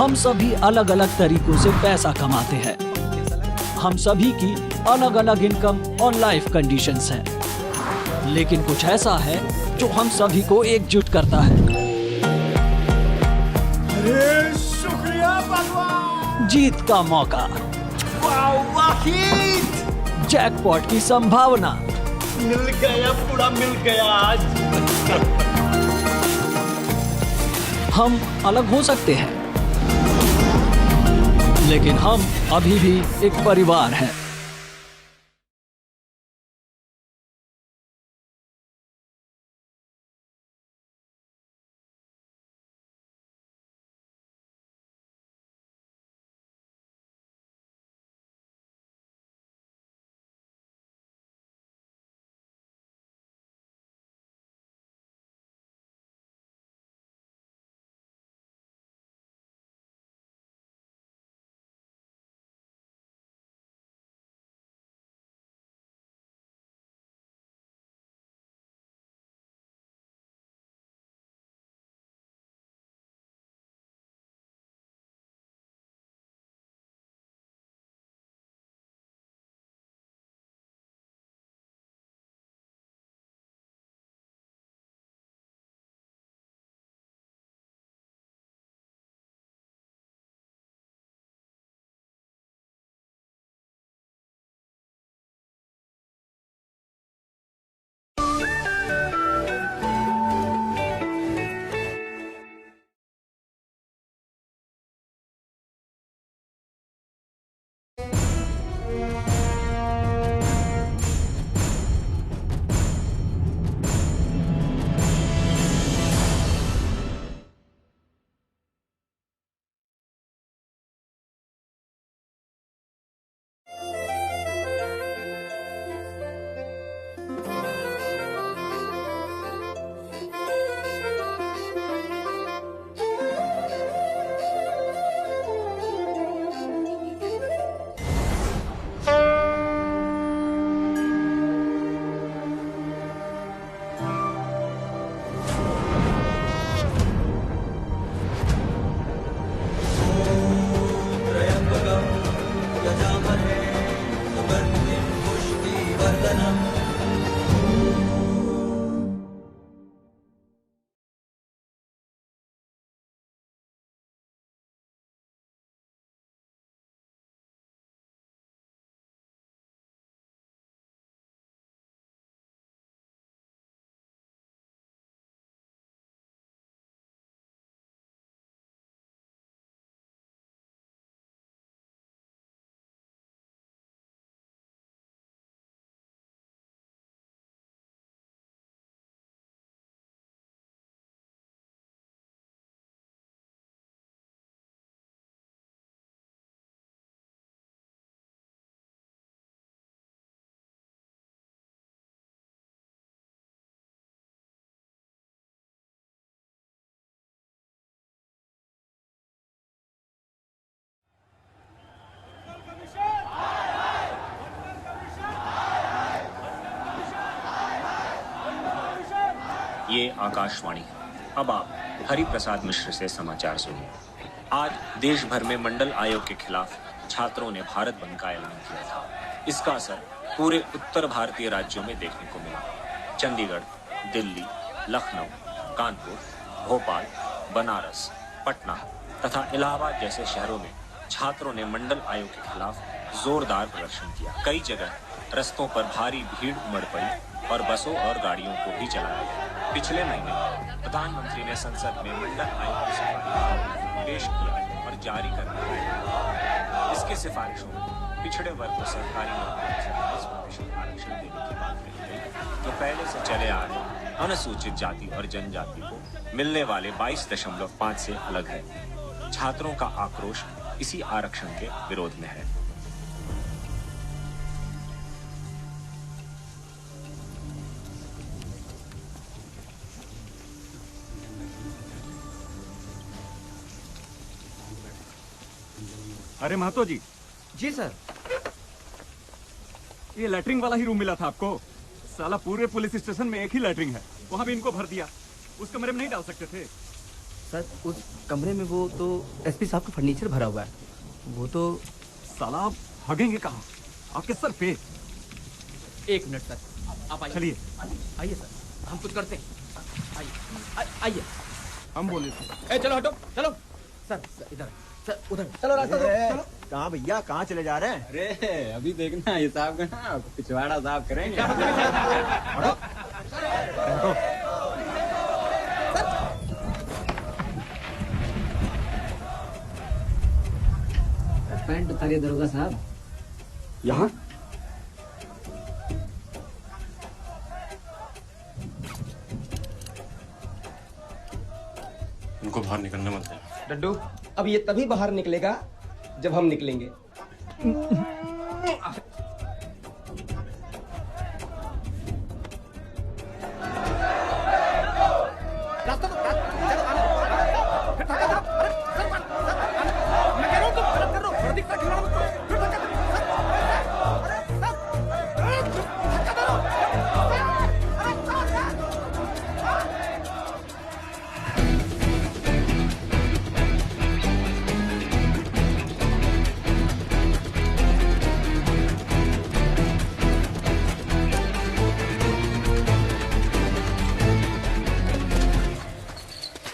हम सभी अलग अलग तरीकों से पैसा कमाते हैं। हम सभी की अलग अलग इनकम और लाइफ कंडीशंस हैं। लेकिन कुछ ऐसा है जो हम सभी को एकजुट करता है। अरे शुक्रिया भगवान। जीत का मौका, वाहिद, जैकपॉट की संभावना। मिल गया, पूरा मिल गया आज। हम अलग हो सकते हैं, लेकिन हम अभी भी एक परिवार हैं। ये आकाशवाणी है। अब आप हरिप्रसाद मिश्र से समाचार सुनिए। आज देश भर में मंडल आयोग के खिलाफ छात्रों ने भारत बंद का ऐलान किया था। इसका असर पूरे उत्तर भारतीय राज्यों में देखने को मिला। चंडीगढ़, दिल्ली, लखनऊ, कानपुर, भोपाल, बनारस, पटना तथा इलाहाबाद जैसे शहरों में छात्रों ने मंडल आयोग के खिलाफ जोरदार प्रदर्शन किया। कई जगह रस्तों पर भारी भीड़ उमड़ पड़ी और बसों और गाड़ियों को भी चलाया गया। पिछले महीने प्रधानमंत्री ने संसद में मंडल आयोग की सिफारिशों पेश किया और जारी करने का। इसकी सिफारिशों में पिछड़े वर्ग को सरकारी नौकरियों से 10% आरक्षण देने की बात कही गई, जो पहले से चले आ रहे अनुसूचित जाति और जनजाति को मिलने वाले 22.5 से अलग है। छात्रों का आक्रोश इसी आरक्षण के विरोध में है। अरे महतो जी। जी सर। ये लैट्रिन वाला ही रूम मिला था आपको? साला पूरे पुलिस स्टेशन में एक ही लैट्रिन है, वहां भी इनको भर दिया। उस कमरे में नहीं डाल सकते थे? सर उस कमरे में वो तो एसपी साहब का फर्नीचर भरा हुआ है, वो तो। साला आप भागेंगे कहाँ? आपके सर पे। एक मिनट सर, आप आइए। चलिए। आइए सर, हम कुछ करते हैं। आइए आइए। हम बोले थे। चलो हटो, चलो सर इधर सर, उधर चलो, रास्ता दो, चलो। कहाँ भैया, कहाँ चले जा रहे हैं? अरे अभी देखना ये साहब का ना पिछवाड़ा साहब करेंगे। पैंट उतारिए दरोगा साहब। यहाँ उनको बाहर निकलने मत देना। डड्डू, अब ये तभी बाहर निकलेगा जब हम निकलेंगे।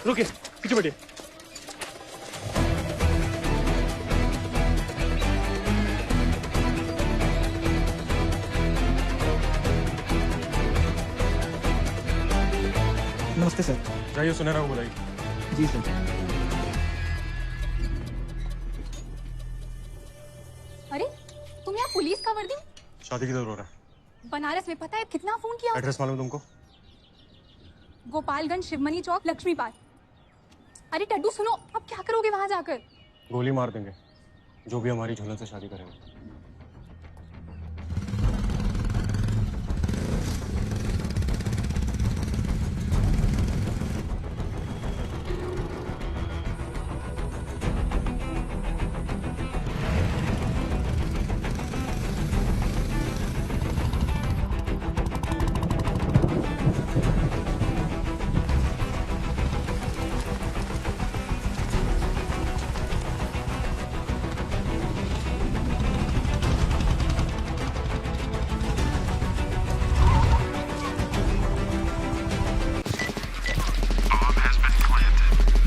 रुकिए, पीछे बैठिए। नमस्ते सर। जाइए सुनहरा को बुलाइए। जी सर। अरे तुम यहाँ पुलिस का वर्दी? शादी किधर हो रहा है? बनारस में। पता है कितना फोन किया? एड्रेस मालूम तुमको? गोपालगंज, शिवमनी चौक, लक्ष्मी पार्क। अरे टड्डू सुनो, अब क्या करोगे वहां जाकर? गोली मार देंगे जो भी हमारी झूलन से शादी करेगा।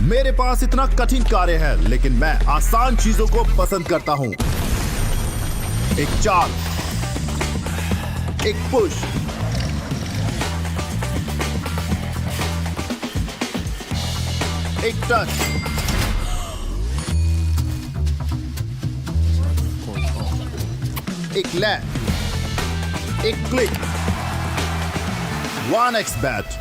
मेरे पास इतना कठिन कार्य है, लेकिन मैं आसान चीजों को पसंद करता हूं। एक चाल, एक पुश, एक टच, एक लैंड, एक क्लिक, 1x बैट।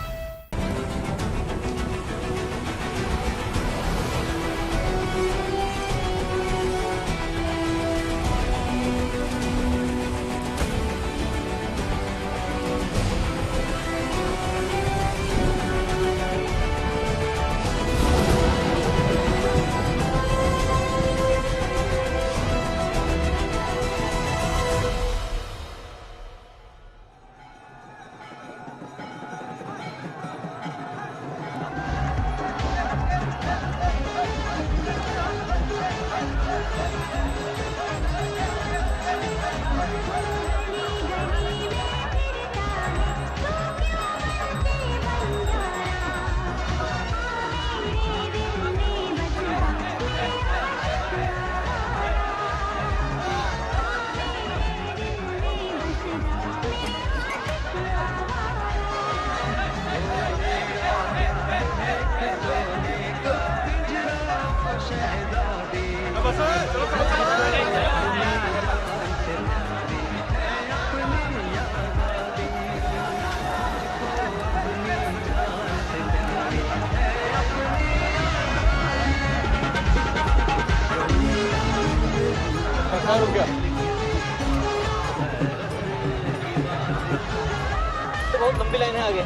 बहुत लंबी लाइन है आगे।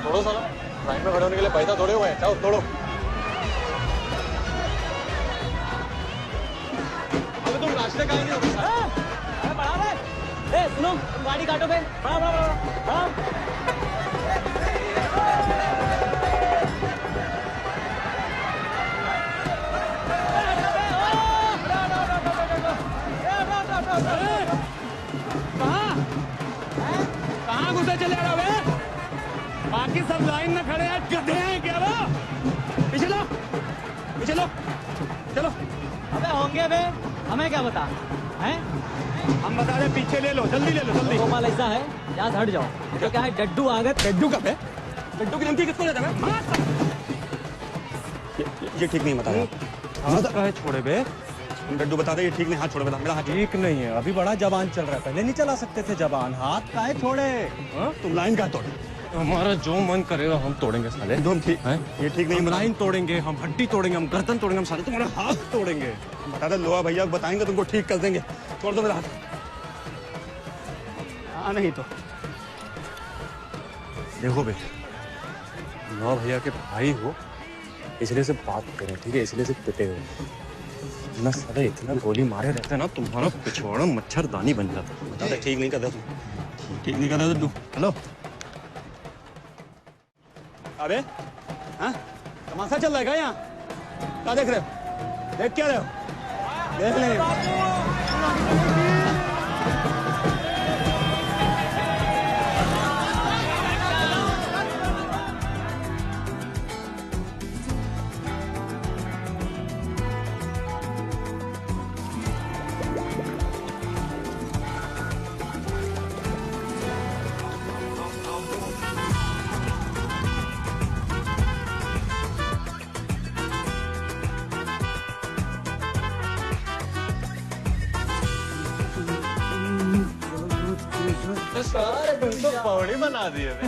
तोड़ो साला, लाइन में खड़े होने के लिए पैसा तोड़े हुए हैं। जाओ तोड़ो। अबे तुम नाश्ते का नहीं होगा। अरे बढ़ा बे। सुनो, तुम गाड़ी काटो बे। बढ़ा बढ़ा बढ़ा। लाइन में खड़े हैं, गधे हैं क्या वो? पीछे लो, पीछे लो, चलो। अबे होंगे बे, हमें क्या बता हैं? हम बता रहे, पीछे ले लो, जल्दी ले लो, जल्दी। गोपाल ऐसा है, यहाँ से हट जाओ। तो क्या है, डड्डू आ गए। डड्डू कब है? डड्डू की धमकी किसको देता है? ये ठीक नहीं बता रहा। है छोड़े बे, डड्डू बता दे, ये ठीक नहीं, हाथ छोड़, बता मेरा हाथ। ठीक नहीं है, अभी बड़ा जबान चल रहा है, पहले नहीं चला सकते थे जबान, हाथ काहे छोड़े? हाँ? तुम लाइन का तोड़। हमारा जो मन करेगा हम तोड़ेंगे साले। तुम ठीक हैं? ये ठीक नहीं, हम लाइन तोड़ेंगे, हम हड्डी तोड़ेंगे, हम गर्दन तोड़ेंगे, हम साले तुम्हारा हाथ तोड़ेंगे। बता दे, लोहा भैया को बताएंगे, तुमको ठीक कर देंगे। छोड़ दो मेरा हाथ। हाँ नहीं तो देखो बे, नौ भैया के भाई हो इसलिए से बात करें, ठीक है? इसलिए से पिटे हो ना साले, इतना गोली मारे रहते हैं ना, तुम्हारा पिछवाड़ा मच्छरदानी बन जाता। बता दे, ठीक नहीं कर दे तुम, ठीक नहीं कर दे डड्डू। हेलो, अबे हाँ, तमाशा चल रहा है क्या यहाँ? क्या देख रहे हो? देख क्या रहे हो? देख ले। सारे तुमको पौड़ी बना दिए बे।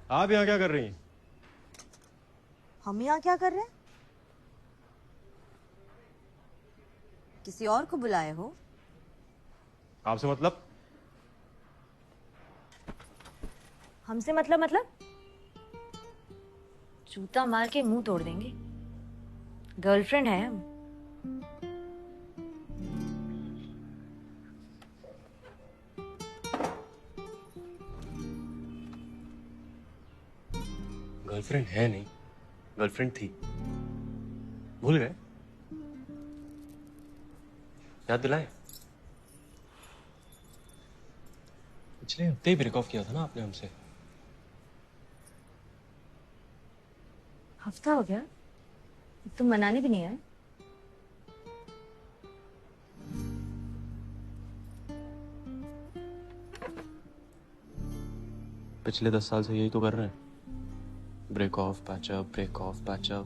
आप यहाँ क्या कर रही हैं? हम यहाँ क्या कर रहे हैं? किसी और को बुलाए हो? आपसे मतलब? हमसे मतलब जूता मार के मुंह तोड़ देंगे। गर्लफ्रेंड है हम। गर्लफ्रेंड है नहीं, गर्लफ्रेंड थी। भूल गए? याद दिलाए? पिछले हफ्ते ही ब्रेक ऑफ किया था ना आपने हमसे। हफ्ता हो गया? तुम मनाने भी नहीं आए? पिछले 10 साल से यही तो कर रहे हैं, break off patch up, break off patch up.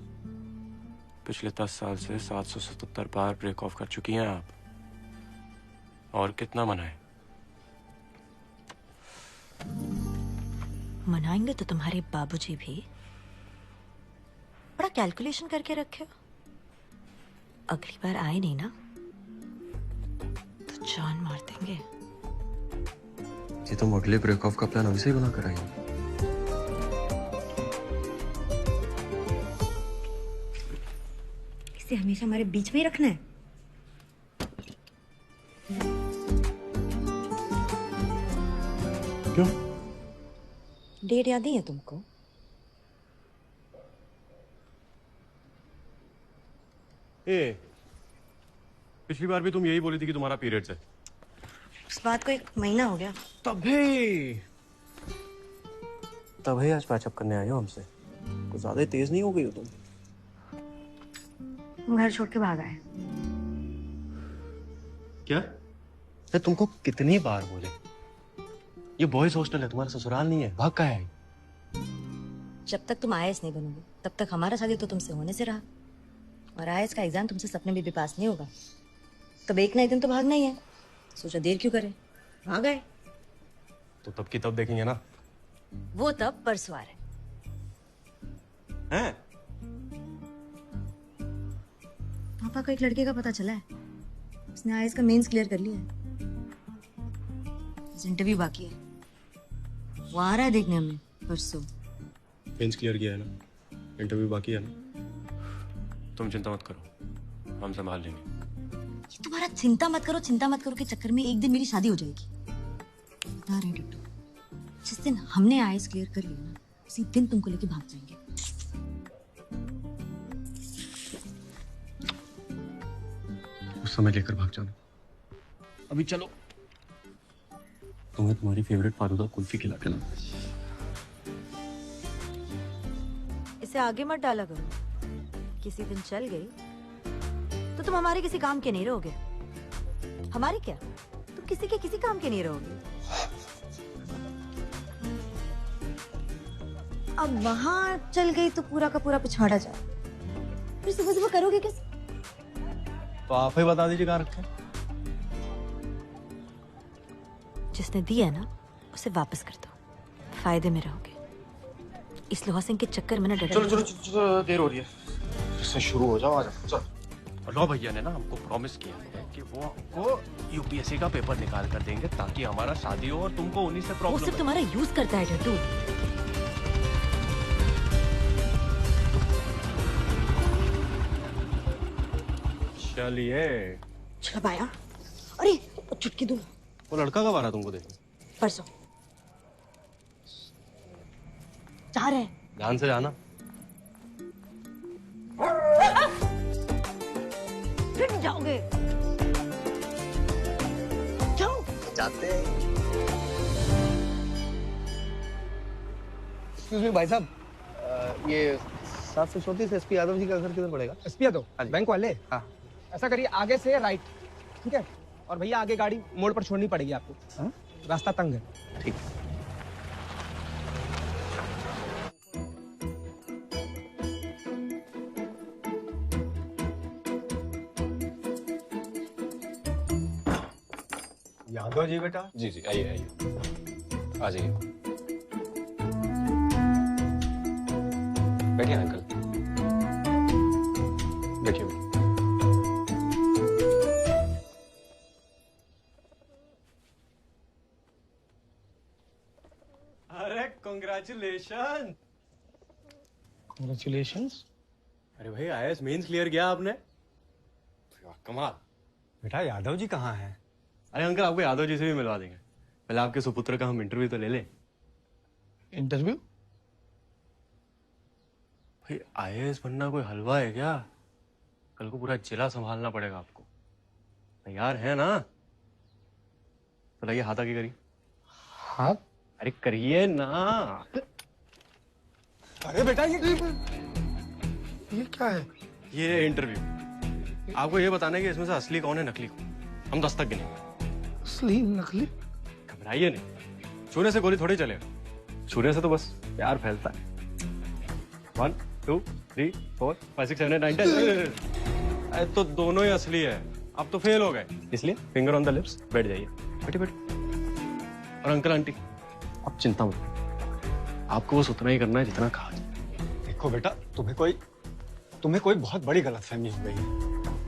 पिछले 10 साल से 777 बार ब्रेक ऑफ कर चुकी हैं आप, और कितना मनाए? मनाएंगे तो तुम्हारे बाबूजी भी बड़ा कैलकुलेशन करके रखे हो। अगली बार आए नहीं ना तो जान मार देंगे। ये तुम अगले ब्रेक ऑफ का प्लान अभी से ही बना कर आई हो। इसे हमेशा हमारे बीच में ही रखना है। क्यों? डेट याद नहीं है तुमको? पिछली बार भी तुम यही बोली थी कि तुम्हारा पीरियड्स है। उस बात को 1 महीना हो गया। तभी आज पैचअप करने आए हो हमसे। कुछ ज्यादा तेज नहीं हो गई हो तुम? हम घर छोड़ के भाग आए। क्या? मैं तुमको कितनी बार बोले, ये बॉयज हॉस्टल है, तुम्हारा ससुराल नहीं है। भाग का है? जब तक तुम आईएएस नहीं बनोगे तब तक हमारा शादी तो तुमसे होने से रहा, और आईएएस का एग्जाम तुमसे सपने में भी पास नहीं होगा। तब एक ना एक दिन तो भागना ही है। सोचा देर क्यों करें, भाग आए। तो तब की तब देखेंगे ना। वो तब परसों आ रहे हैं। पापा को एक लड़के का पता चला है, उसने आईएएस का मेंस क्लियर कर लिया है। इंटरव्यू बाकी है, वो आ रहा है देखने हमें परसों। मेंस क्लियर किया है ना, इंटरव्यू बाकी है ना। तुम चिंता मत करो, हम संभाल लेंगे। ये तुम्हारा चिंता मत करो के चक्कर में एक दिन मेरी शादी हो जाएगी। ना रे डट्टू, जिस दिन हमने आईएएस क्लियर कर लिया ना, उसी दिन तुमको लेके भाग जाएंगे। उस समय लेकर भाग जाना। अभी चलो, तुम्हें तुम्हारी फेवरेट फालूदा कुल्फी खिला के ना। इसे आगे मत डाला करो। किसी दिन चल गई तो तुम हमारे किसी काम के नहीं रहोगे। हमारे क्या, तुम किसी के किसी काम के नहीं रहोगे। अब वहां चल गई तो पूरा का पूरा पिछाड़ा जाए। फिर सुबह सुबह करोगे कैसे? तो आप ही बता दीजिए कहाँ रखे। जिसने दिया ना उसे वापस कर दो, फायदे में रहोगे। इस लोहा सिंह के चक्कर में ना डर। चलो चलो चलो, देर हो रही है। इससे शुरू हो जाओ, आ जाओ। चलो। और लो भैया ने ना हमको प्रॉमिस किया है कि वो हमको यूपीएससी का पेपर निकाल कर देंगे ताकि हमारा शादी हो और तुमको उन्हीं से वो प्रॉब्लम। सिर्फ तुम्हारा यूज करता है डड्डू। चलिए। चलो आया। अरे चुटकी दो। वो लड़का कब आ रहा तुमको देखने? परसों जा रहे हैं। ध्यान से जाना। फिर जाओगे? जाओ। जाते हैं। एक्सक्यूज मी भाई साहब, ये 734 एसपी यादव जी का घर किधर पड़ेगा? एसपी यादव, बैंक वाले? हाँ। ऐसा करिए, आगे से राइट, ठीक है? और भैया आगे गाड़ी मोड़ पर छोड़नी पड़ेगी आपको। हाँ? रास्ता तंग है। ठीक। यादव जी बेटा? जी जी, आइए आइए, आ जाइए। बैठिए अंकल, बैठिए। अरे कांग्रेचुलेशन। कांग्रेचुलेशंस। अरे भाई आईएएस मेंस क्लियर किया आपने। कमाल। बेटा यादव जी कहाँ हैं? अरे अंकल, आपको यादव जी से भी मिलवा देंगे। पहले आपके सुपुत्र का हम इंटरव्यू तो ले लें। इंटरव्यू? भाई आईएएस बनना कोई हलवा है क्या? कल को पूरा जिला संभालना पड़ेगा आपको। तैयार है ना? तो लाइए, हाथ आगे करिए। हाथ? अरे करिए ना। अरे बेटा ये क्या है? ये इंटरव्यू आपको ये बताना है कि इसमें से असली कौन है, नकली कौन। हम 10 तक गिनेंगे। असली नकली? घबराइए नहीं, छूने से गोली थोड़ी चलेगा। छूने से तो बस प्यार फैलता है। 1 2 3 4 5 6 7 8 9 10। अरे तो दोनों ही असली है। आप तो फेल हो गए, इसलिए फिंगर ऑन द लिप्स, बैठ जाइए। बैठिए बैठिए। और अंकल आंटी, आप चिंता मत करिए, आपको बस उतना ही करना है जितना कहा जाए। देखो बेटा, तुम्हें कोई बहुत बड़ी गलतफहमी हो गई है।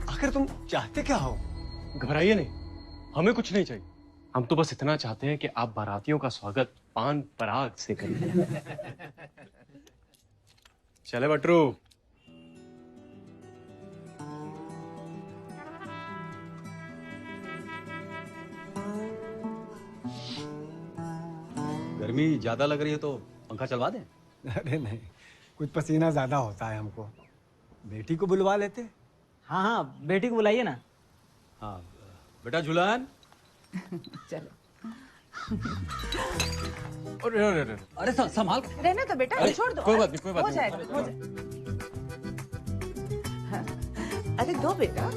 आखिर तुम चाहते क्या हो? घबराइए नहीं, हमें कुछ नहीं चाहिए। हम तो बस इतना चाहते हैं कि आप बारातियों का स्वागत पान पराग से करिए। चले बटरू। गर्मी ज्यादा लग रही है तो पंखा चलवा दें? अरे नहीं, कुछ पसीना ज्यादा होता है हमको। बेटी को बुलवा लेते। हाँ हाँ, बेटी को बुलाइए ना। हाँ बेटा, झूलन। चलो। अरे संभाल। रहने तो बेटा, छोड़ दो। कोई बात नहीं, कोई बात हो नहीं। जाएगा, हो जाएगा। अरे दो बेटा।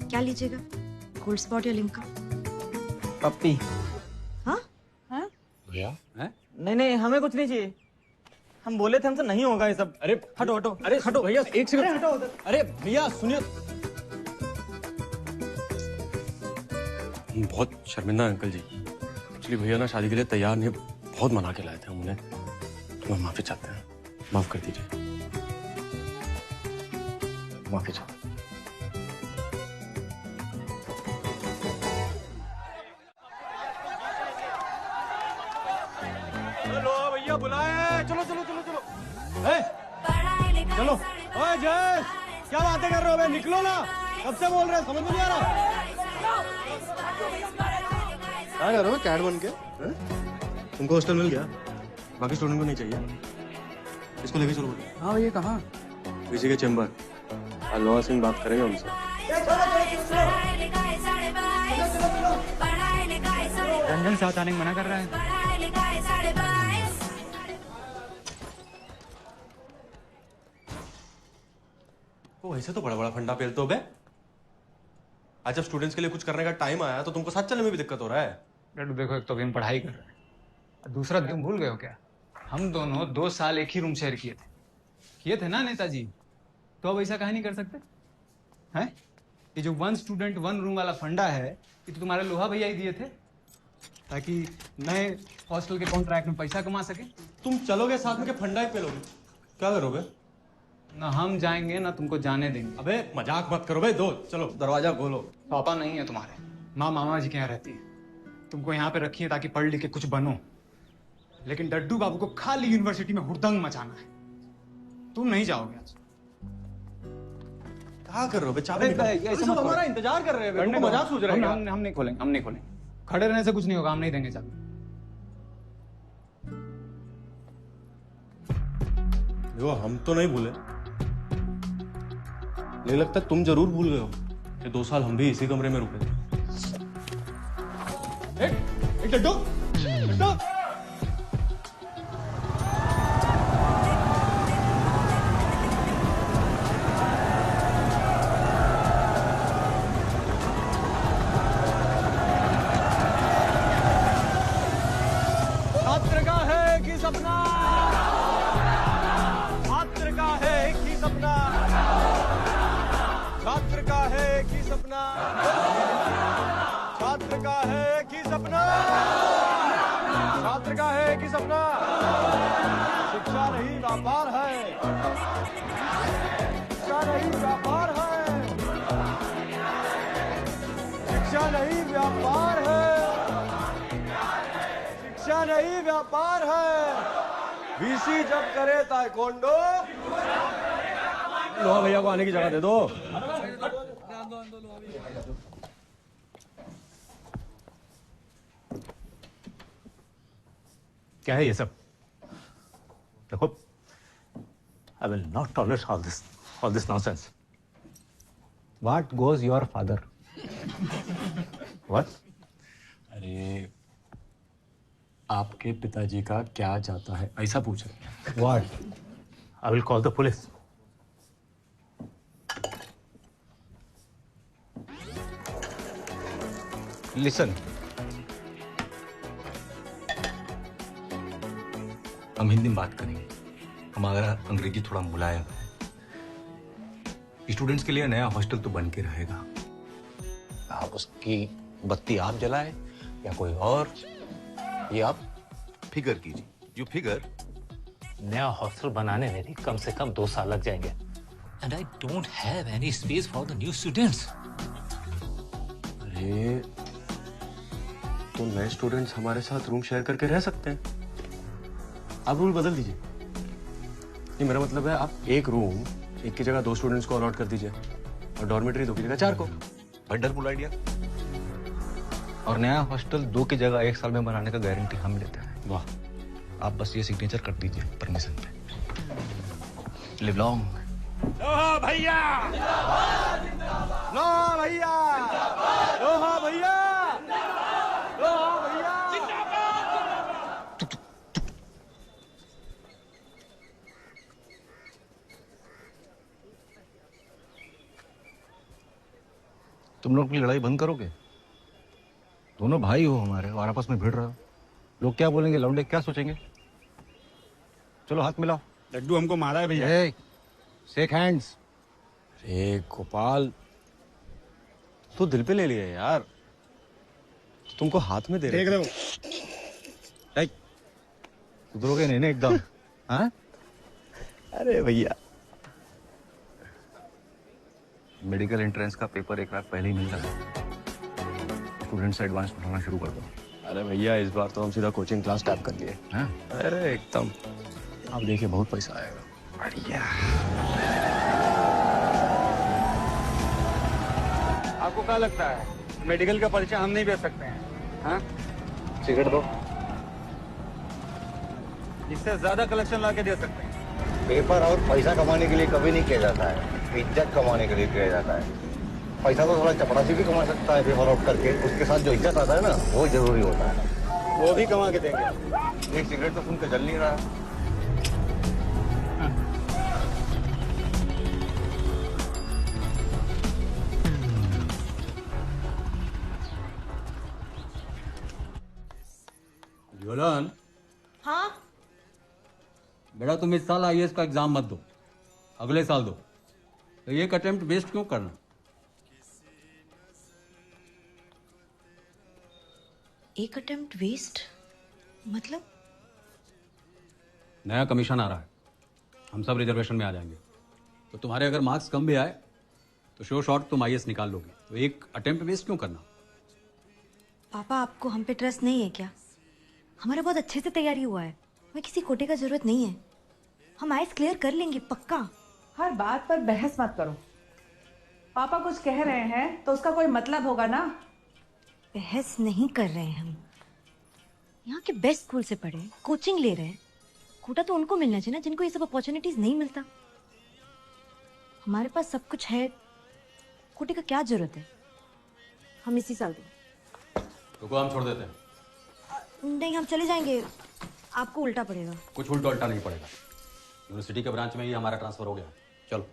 क्या लीजिएगा, कोल्ड स्पॉट या लिंका? पप्पी। हाँ? हाँ? भैया? नहीं नहीं, हमें कुछ नहीं चाहिए। हम बोले थे हमसे नहीं होगा ये सब। अरे हटो हटो। अरे हटो भैया, एक सेकंड। अरे हटो उधर। अरे भैया सुनिए। हम बहुत शर्मिंदा हैं अंकल जी। एक्चुअली भैया ना शादी के लिए तैयार नहीं, बहुत मना के लाए थे हम उन्हें। तो मैं माफी चाहते हैं, माफ कर दीजिए। माफी चाहते। चलो भैया बुलाए। चलो चलो चलो चलो। चलो। ओए जय। क्या बातें कर रहे हो बे? निकलो ना, कब से बोल रहे हैं, समझ में नहीं आ रहा। क्या कर रहे हो कैट बन के? तुमको हॉस्टल मिल गया, बाकी स्टूडेंट को नहीं चाहिए। इसको लेके चलो। हाँ भैया कहाँ? किसी के चैम्बर। लोहा सिंह बात करेगा उनसे। रंजन साथ आने को मना कर रहा है। वो ऐसे तो बड़ा बड़ा फंडा पेलते हो बे। आज जब स्टूडेंट्स के लिए कुछ करने का टाइम आया तो तुमको साथ चलने में भी दिक्कत हो रहा है। डैडू देखो, एक तो अभी हम पढ़ाई कर रहे हैं, दूसरा तुम भूल गए हो क्या? हम दोनों 2 साल एक ही रूम शेयर किए थे ना नेताजी? तो अब ऐसा काहे नहीं कर सकते हैं? ये जो 1 स्टूडेंट 1 रूम वाला फंडा है, ये तो तुम्हारे लोहा भैया ही दिए थे ताकि नए हॉस्टल के कॉन्ट्रैक्ट में पैसा कमा सके। तुम चलोगे साथ में के फंडा ही पेलोगे? क्या करोगे? ना हम जाएंगे ना तुमको जाने देंगे। अबे मजाक मत करो भाई, दो चलो दरवाजा खोलो। पापा नहीं है तुम्हारे, माँ मामा जी के यहाँ रहती है। तुमको यहाँ पे रखी है ताकि पढ़ लिख के कुछ बनो, लेकिन डड्डू बाबू को खाली यूनिवर्सिटी में हुड़दंग मचाना है। तुम नहीं जाओगे आज। क्या कर रहे हो? हमारा इंतजार कर रहे हैं। मजाक सोच रहे हैं? हम नहीं खोलेंगे। खड़े रहने से कुछ नहीं होगा, हम नहीं देंगे चाबी। देखो हम तो नहीं भूले, नहीं लगता तुम जरूर भूल गए हो कि 2 साल हम भी इसी कमरे में रुके थे। डड्डू छात्र का है कि सपना, छात्र का है कि सपना, छात्र का है कि सपना, छात्र का है कि सपना, छात्र का है कि सपना। शिक्षा नहीं व्यापार है, शिक्षा नहीं व्यापार है, शिक्षा नहीं व्यापार है, शिक्षा नहीं व्यापार है। वीसी जब करे ताइक्वांडो, लोहा भैया को आने की जगह दे दो। क्या है ये सब? देखो, I will not tolerate all this nonsense. What goes your father? What? अरे आपके पिताजी का क्या जाता है, ऐसा पूछ रहे। What? I will call the police. Listen. हम हिंदी में बात करेंगे, हमारा अंग्रेजी थोड़ा मुलायम है। स्टूडेंट्स के लिए नया हॉस्टल तो बन के रहेगा। आप उसकी बत्ती आप जलाए या कोई और, ये आप फिगर कीजिए। You figure. नया हॉस्टल बनाने में भी कम से कम 2 साल लग जाएंगे। And I don't have any space for the new students. अरे तो नए स्टूडेंट्स हमारे साथ रूम शेयर करके रह सकते हैं। आप रूल बदल दीजिए। ये मेरा मतलब है, आप एक रूम एक की जगह 2 स्टूडेंट्स को अलॉट कर दीजिए और डॉर्मेटरी 2 की जगह 4 को। Wonderful idea. और नया हॉस्टल 2 की जगह 1 साल में बनाने का गारंटी हम लेते हैं। वाह। आप बस ये सिग्नेचर कर दीजिए परमिशन पे। Live long. लोहा भैया, लोहा भैया, लोहा भैया, लोहा भैया। तुम लोग अपनी लड़ाई बंद करोगे? दोनों भाई हो हमारे और आपस में भिड़ रहे हो। लोग क्या बोलेंगे, लौंडे क्या सोचेंगे? चलो हाथ मिलाओ। लड्डू हमको मारा है भैया। Shake hands. अरे गोपाल, तो दिल पे ले लिया यार, तुमको हाथ में दे रहे। देख रहे हो? सुधरोगे नहीं ना एकदम? हाँ? अरे भैया, मेडिकल एंट्रेंस का पेपर 1 लाख पहले ही मिल रहा है। स्टूडेंट से एडवांस पढ़ाना शुरू कर दो। अरे भैया इस बार तो हम सीधा कोचिंग क्लास टाइप कर लिए। हाँ? अरे एकदम, आप देखिए बहुत पैसा आएगा। बढ़िया। आपको क्या लगता है मेडिकल का परिचय हम नहीं दे सकते हैं? हाँ? सिगरेट दो। इससे ज्यादा कलेक्शन ला के दे सकते हैं। पेपर और पैसा कमाने के लिए कभी नहीं किया जाता है, इज्जत कमाने के लिए किया जाता है। पैसा तो थोड़ा चपरासी भी कमा सकता है पेपर आउट करके, उसके साथ जो इज्जत आता है ना वो जरूरी होता है। वो भी कमा के देंगे। एक सिगरेट तो सुनकर जल नहीं रहा। ज्वलन, हाँ बेटा तुम इस साल आईएएस का एग्जाम मत दो, अगले साल दो। तो ये अटेम्प्ट वेस्ट क्यों करना? एक अटेम्प्ट वेस्ट मतलब? नया कमीशन आ रहा है, हम सब रिजर्वेशन में आ जाएंगे। तो तुम्हारे अगर मार्क्स कम भी आए तो श्योर शॉट तुम आईएएस निकाल लोगे। तो एक अटेम्प्ट वेस्ट क्यों करना? पापा आपको हम पे ट्रस्ट नहीं है क्या? हमारा बहुत अच्छे से तैयारी हुआ है, हमें किसी कोटे का जरूरत नहीं है। हम आईएएस क्लियर कर लेंगे पक्का। हर बात पर बहस मत करो। पापा कुछ कह रहे हैं तो उसका कोई मतलब होगा ना। बहस नहीं कर रहे हैं हम, यहाँ के बेस्ट स्कूल से पढ़े, कोचिंग ले रहे हैं। कोटा तो उनको मिलना चाहिए ना जिनको ये सब अपॉर्चुनिटीज नहीं मिलता। हमारे पास सब कुछ है, कोटे का क्या जरूरत है? हम इसी साल दें। रुको, हम छोड़ देते हैं। नहीं, हम चले जाएंगे, आपको उल्टा पड़ेगा। कुछ उल्टा उल्टा नहीं पड़ेगा, यूनिवर्सिटी के ब्रांच में ही हमारा ट्रांसफर हो गया। चलो।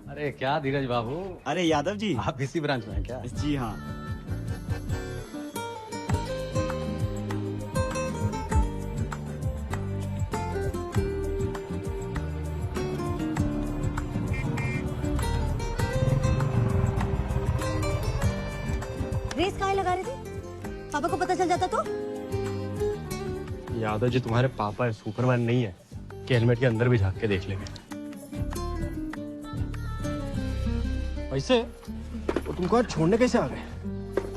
अरे क्या धीरज बाबू। अरे यादव जी, आप इसी ब्रांच में हैं क्या? जी हाँ। रेस काहे लगा रहे थे? पापा को पता चल जाता तो? यादव जी तुम्हारे पापा सुपरमैन नहीं है कि हेलमेट के अंदर भी झांक के देख लेंगे। वैसे वो तुमको आज छोड़ने कैसे आ गए?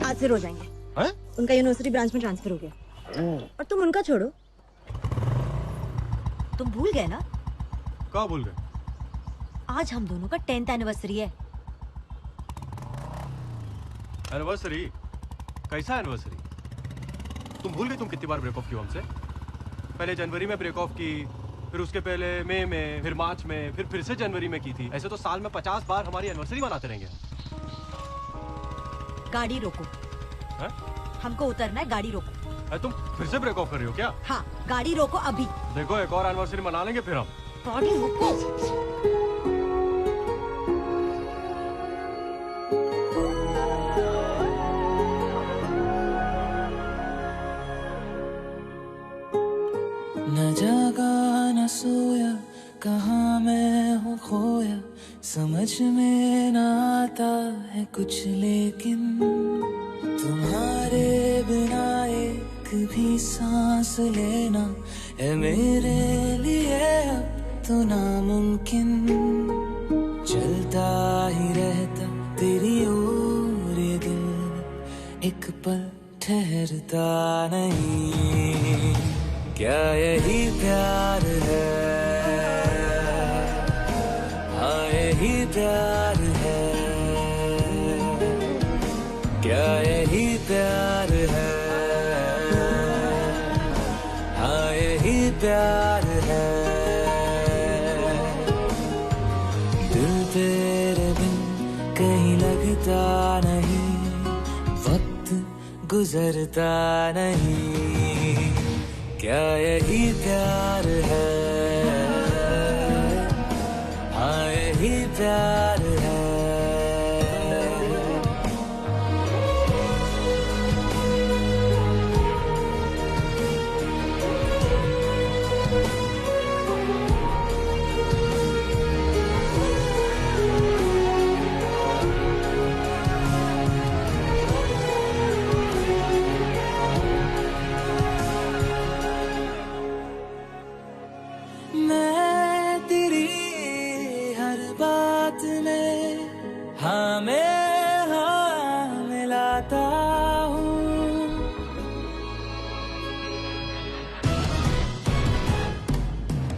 आज से रो जाएंगे। हैं? उनका यूनिवर्सिटी ब्रांच में ट्रांसफर हो गया। और तुम उनका छोड़ो, तुम भूल गए ना? क्या भूल गए? आज हम दोनों का 10th एनिवर्सरी है। एनिवर्सरी? कैसा एनिवर्सरी? तुम भूल गए तुम कितनी बार ब्रेक ऑफ किया हमसे? पहले जनवरी में ब्रेक ऑफ की, फिर उसके पहले मई में, फिर मार्च में, फिर से जनवरी में की थी। ऐसे तो साल में 50 बार हमारी एनिवर्सरी मनाते रहेंगे। गाड़ी रोको। है? हमको उतरना है, गाड़ी रोको। तुम फिर से ब्रेक ऑफ कर रही हो क्या? हाँ, गाड़ी रोको अभी। देखो एक और एनिवर्सरी मना लेंगे फिर हम। गाड़ी रोको। न जागा न सोया, कहाँ मैं हूँ खोया, समझ में न आता है कुछ, लेकिन तुम्हारे बिना एक भी सांस लेना है मेरे लिए अब तो नामुमकिन। चलता ही रहता तेरी ओर ये दिल, एक पल ठहरता नहीं। क्या यही प्यार है? हाँ यही प्यार है। क्या यही प्यार है? हाँ यही प्यार है। दिल तेरे बिन कहीं लगता नहीं, गुजरता नहीं, क्या यही प्यार है? हाँ यही प्यार है। मैं तेरी हर बात में हाँ मैं हाँ मिलाता हूँ।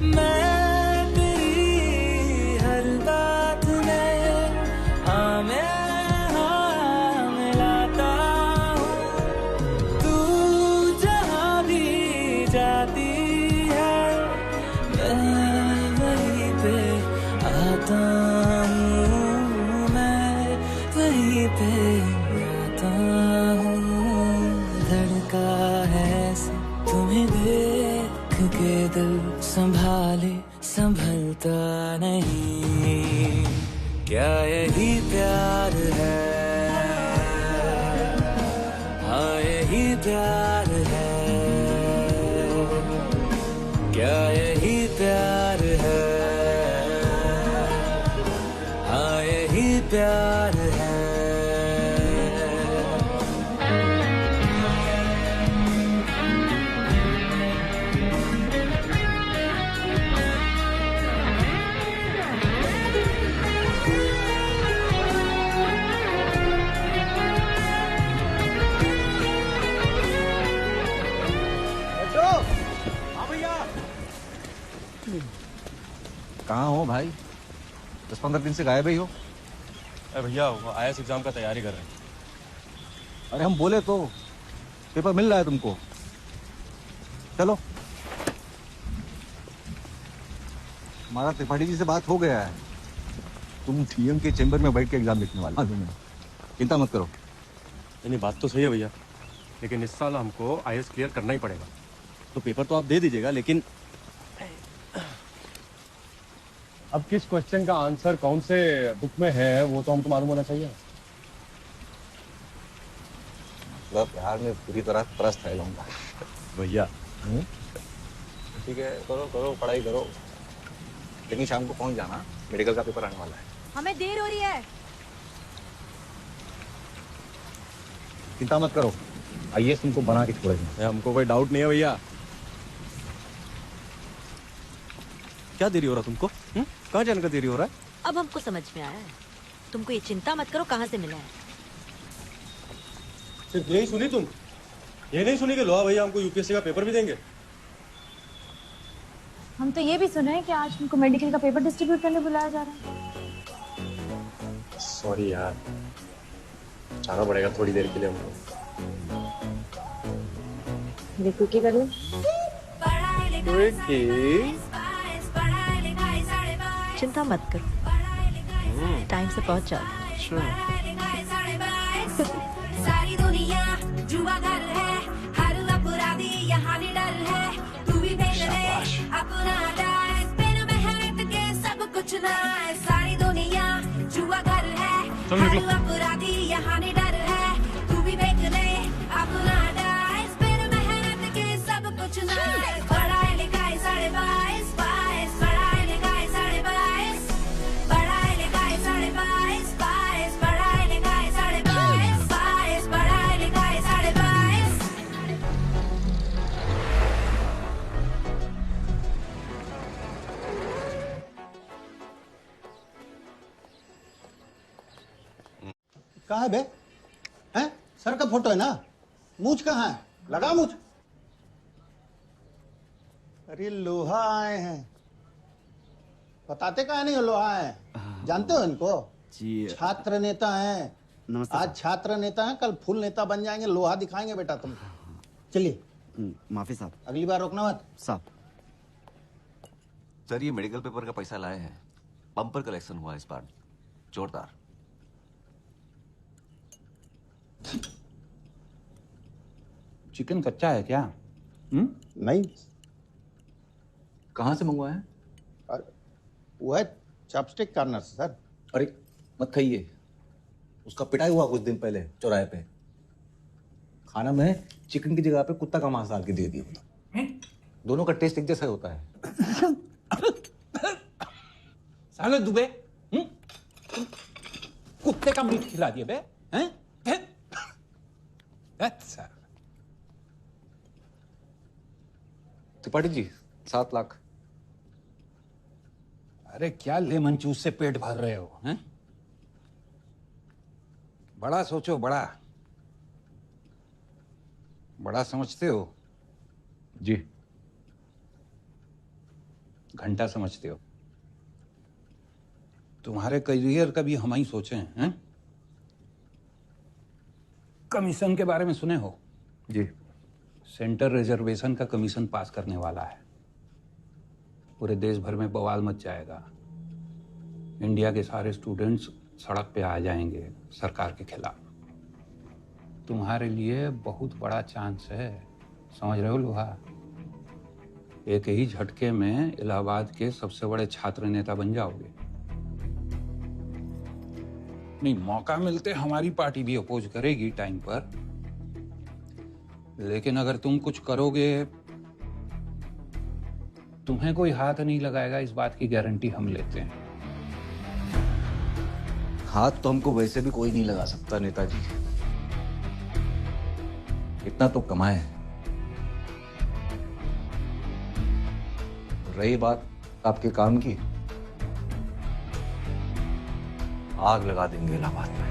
मैं तेरी हर बात में हाँ मैं हाँ मिलाता हूँ। तू जहाँ भी जाती मैं वहीं पे आता हूँ, मैं वहीं पे आता हूँ। धड़का है ऐसे तुम्हें देख के दिल संभाले संभलता नहीं, क्या यही प्यार है? हाँ यही प्यार है। क्या यही प्यार है? हाँ यही प्यार है। कहाँ हो भाई? 10-15 दिन से गायब ही हो। अरे भैया वो आईएएस एग्जाम का तैयारी कर रहे हैं। अरे हम बोले तो पेपर मिल रहा है तुमको, चलो। हमारा त्रिपाठी जी से बात हो गया है, तुम सीएम के चेंबर में बैठ के एग्जाम लिखने वाले हो। चिंता मत करो। नहीं बात तो सही है भैया, लेकिन इस साल हमको आईएएस क्लियर करना ही पड़ेगा। तो पेपर तो आप दे दीजिएगा, लेकिन अब किस क्वेश्चन का आंसर कौन से बुक में है वो तो हमको मालूम होना चाहिए। मतलब बिहार में पूरी तरह त्रस्त है लूंगा भैया। ठीक है, करो करो पढ़ाई करो, लेकिन शाम को पहुंच जाना, मेडिकल का पेपर आने वाला है। हमें देर हो रही है। चिंता मत करो, आईएएस तुमको बना के छोड़ेंगे। हमको कोई डाउट नहीं है भैया। क्या देरी हो रहा तुमको? कहाँ जाने का देरी हो रहा है? अब हमको समझ में आया है, तुमको ये चिंता मत करो कहाँ से मिला है। सिर्फ यही सुनी तुम? ये नहीं सुनी कि लोहा भैया हमको यूपीएससी का पेपर भी देंगे? हम तो ये भी सुना है कि आज हमको मेडिकल का पेपर डिस्ट्रीब्यूट करने बुलाया जा रहा है। सॉरी यार, जाना पड़ेगा थोड़ी देर के लिए हमको। देखो क्या कर लो। चिंता मत करो, टाइम से पहुंच जाओ। सारी दुनिया जुआ घर है, हर अपराधी यहाँ निडर है। तू भी देख ले अपना डाइस, बिन मेहनत के सब कुछ ना है। सारी दुनिया जुआ घर है, हर अपराधी यहाँ निडर है। तू भी देख ले अपना डाइस, बिन मेहनत के सब कुछ ना है। पढ़ाई लिखाई 22.5, पढ़ाई लिखाई 22.5, पढ़ाई लिखाई 22.5, पढ़ाई लिखाई 22.5, पढ़ाई लिखाई 22.5। कहाँ है बे? हैं? सर का फोटो है ना? मूछ कहाँ है? लगा मूछ। अरे लोहा आए हैं, बताते कहाँ नहीं हो लोहा आए? जानते हो इनको? जी छात्र नेता हैं। नमस्ते आज छात्र नेता हैं, कल फुल नेता बन जाएंगे। लोहा दिखाएंगे बेटा तुम। चलिए। माफी साहब। अगली बार रोकना मत साहब। सर ये मेडिकल पेपर का पैसा लाए हैं, बम्पर कलेक्शन हुआ इस बार, जोरदार। चिकन कच्चा है क्या? नहीं। कहाँ से मंगवाया है? वो है चॉपस्टिक कॉर्नर सर। अरे मत खाइए, उसका पिटाई हुआ कुछ दिन पहले चौराहे पे। खाना में चिकन की जगह पे कुत्ता का मांस डाल के दे दिया। दोनों का टेस्ट एक जैसा होता है। साले दुबे, कुत्ते का मीट खिला दिए बे, हैं? त्रिपाठी जी 7 लाख। अरे क्या लेमन जूस से पेट भर रहे हो, हैं? बड़ा सोचो, बड़ा समझते हो जी। घंटा समझते हो। तुम्हारे करियर का भी हम ही सोचे हैं। कमीशन के बारे में सुने हो? जी। सेंटर रिजर्वेशन का कमीशन पास करने वाला है। पूरे देश भर में बवाल मच जाएगा। इंडिया के सारे स्टूडेंट्स सड़क पे आ जाएंगे सरकार के खिलाफ। तुम्हारे लिए बहुत बड़ा चांस है, समझ रहे हो लोहा? एक ही झटके में इलाहाबाद के सबसे बड़े छात्र नेता बन जाओगे। नहीं, मौका मिलते हमारी पार्टी भी अपोज करेगी टाइम पर, लेकिन अगर तुम कुछ करोगे तुम्हें कोई हाथ नहीं लगाएगा, इस बात की गारंटी हम लेते हैं। हाथ तो हमको वैसे भी कोई नहीं लगा सकता नेताजी, इतना तो कमाए। रही बात आपके काम की, आग लगा देंगे इलाहाबाद में।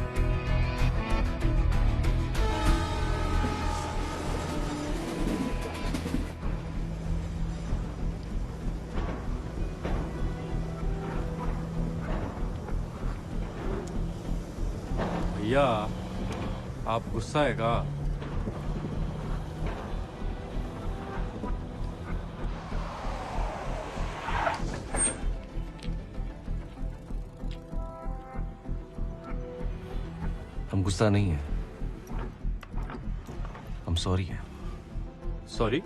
भैया आप गुस्सा है का? हम गुस्सा नहीं है, हम सॉरी है। सॉरी?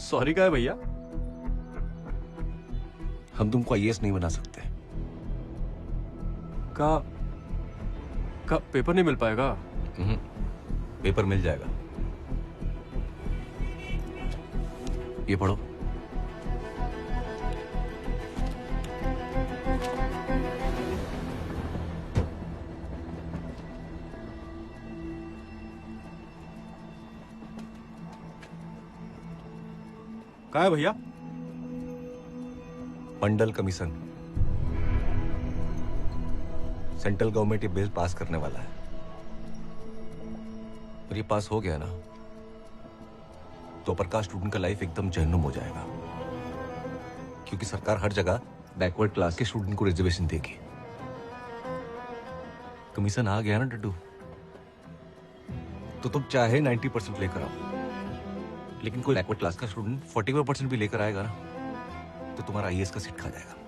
सॉरी का है भैया? हम तुमको आईएएस नहीं बना सकते। का पेपर नहीं मिल पाएगा? पेपर मिल जाएगा, ये पढ़ो। क्या है भैया? मंडल कमीशन। सेंट्रल गवर्नमेंट ये बिल पास करने वाला है, और ये पास हो गया ना तो प्रकाश स्टूडेंट का लाइफ एकदम जहन्नुम हो जाएगा, क्योंकि सरकार हर जगह बैकवर्ड क्लास के स्टूडेंट को रिजर्वेशन देगी। कमीशन आ गया ना डड्डू, तो तुम चाहे 90% लेकर आओ, लेकिन कोई बैकवर्ड क्लास का स्टूडेंट 45% भी लेकर आएगा ना तो तुम्हारा आईएएस का सीट खा जाएगा।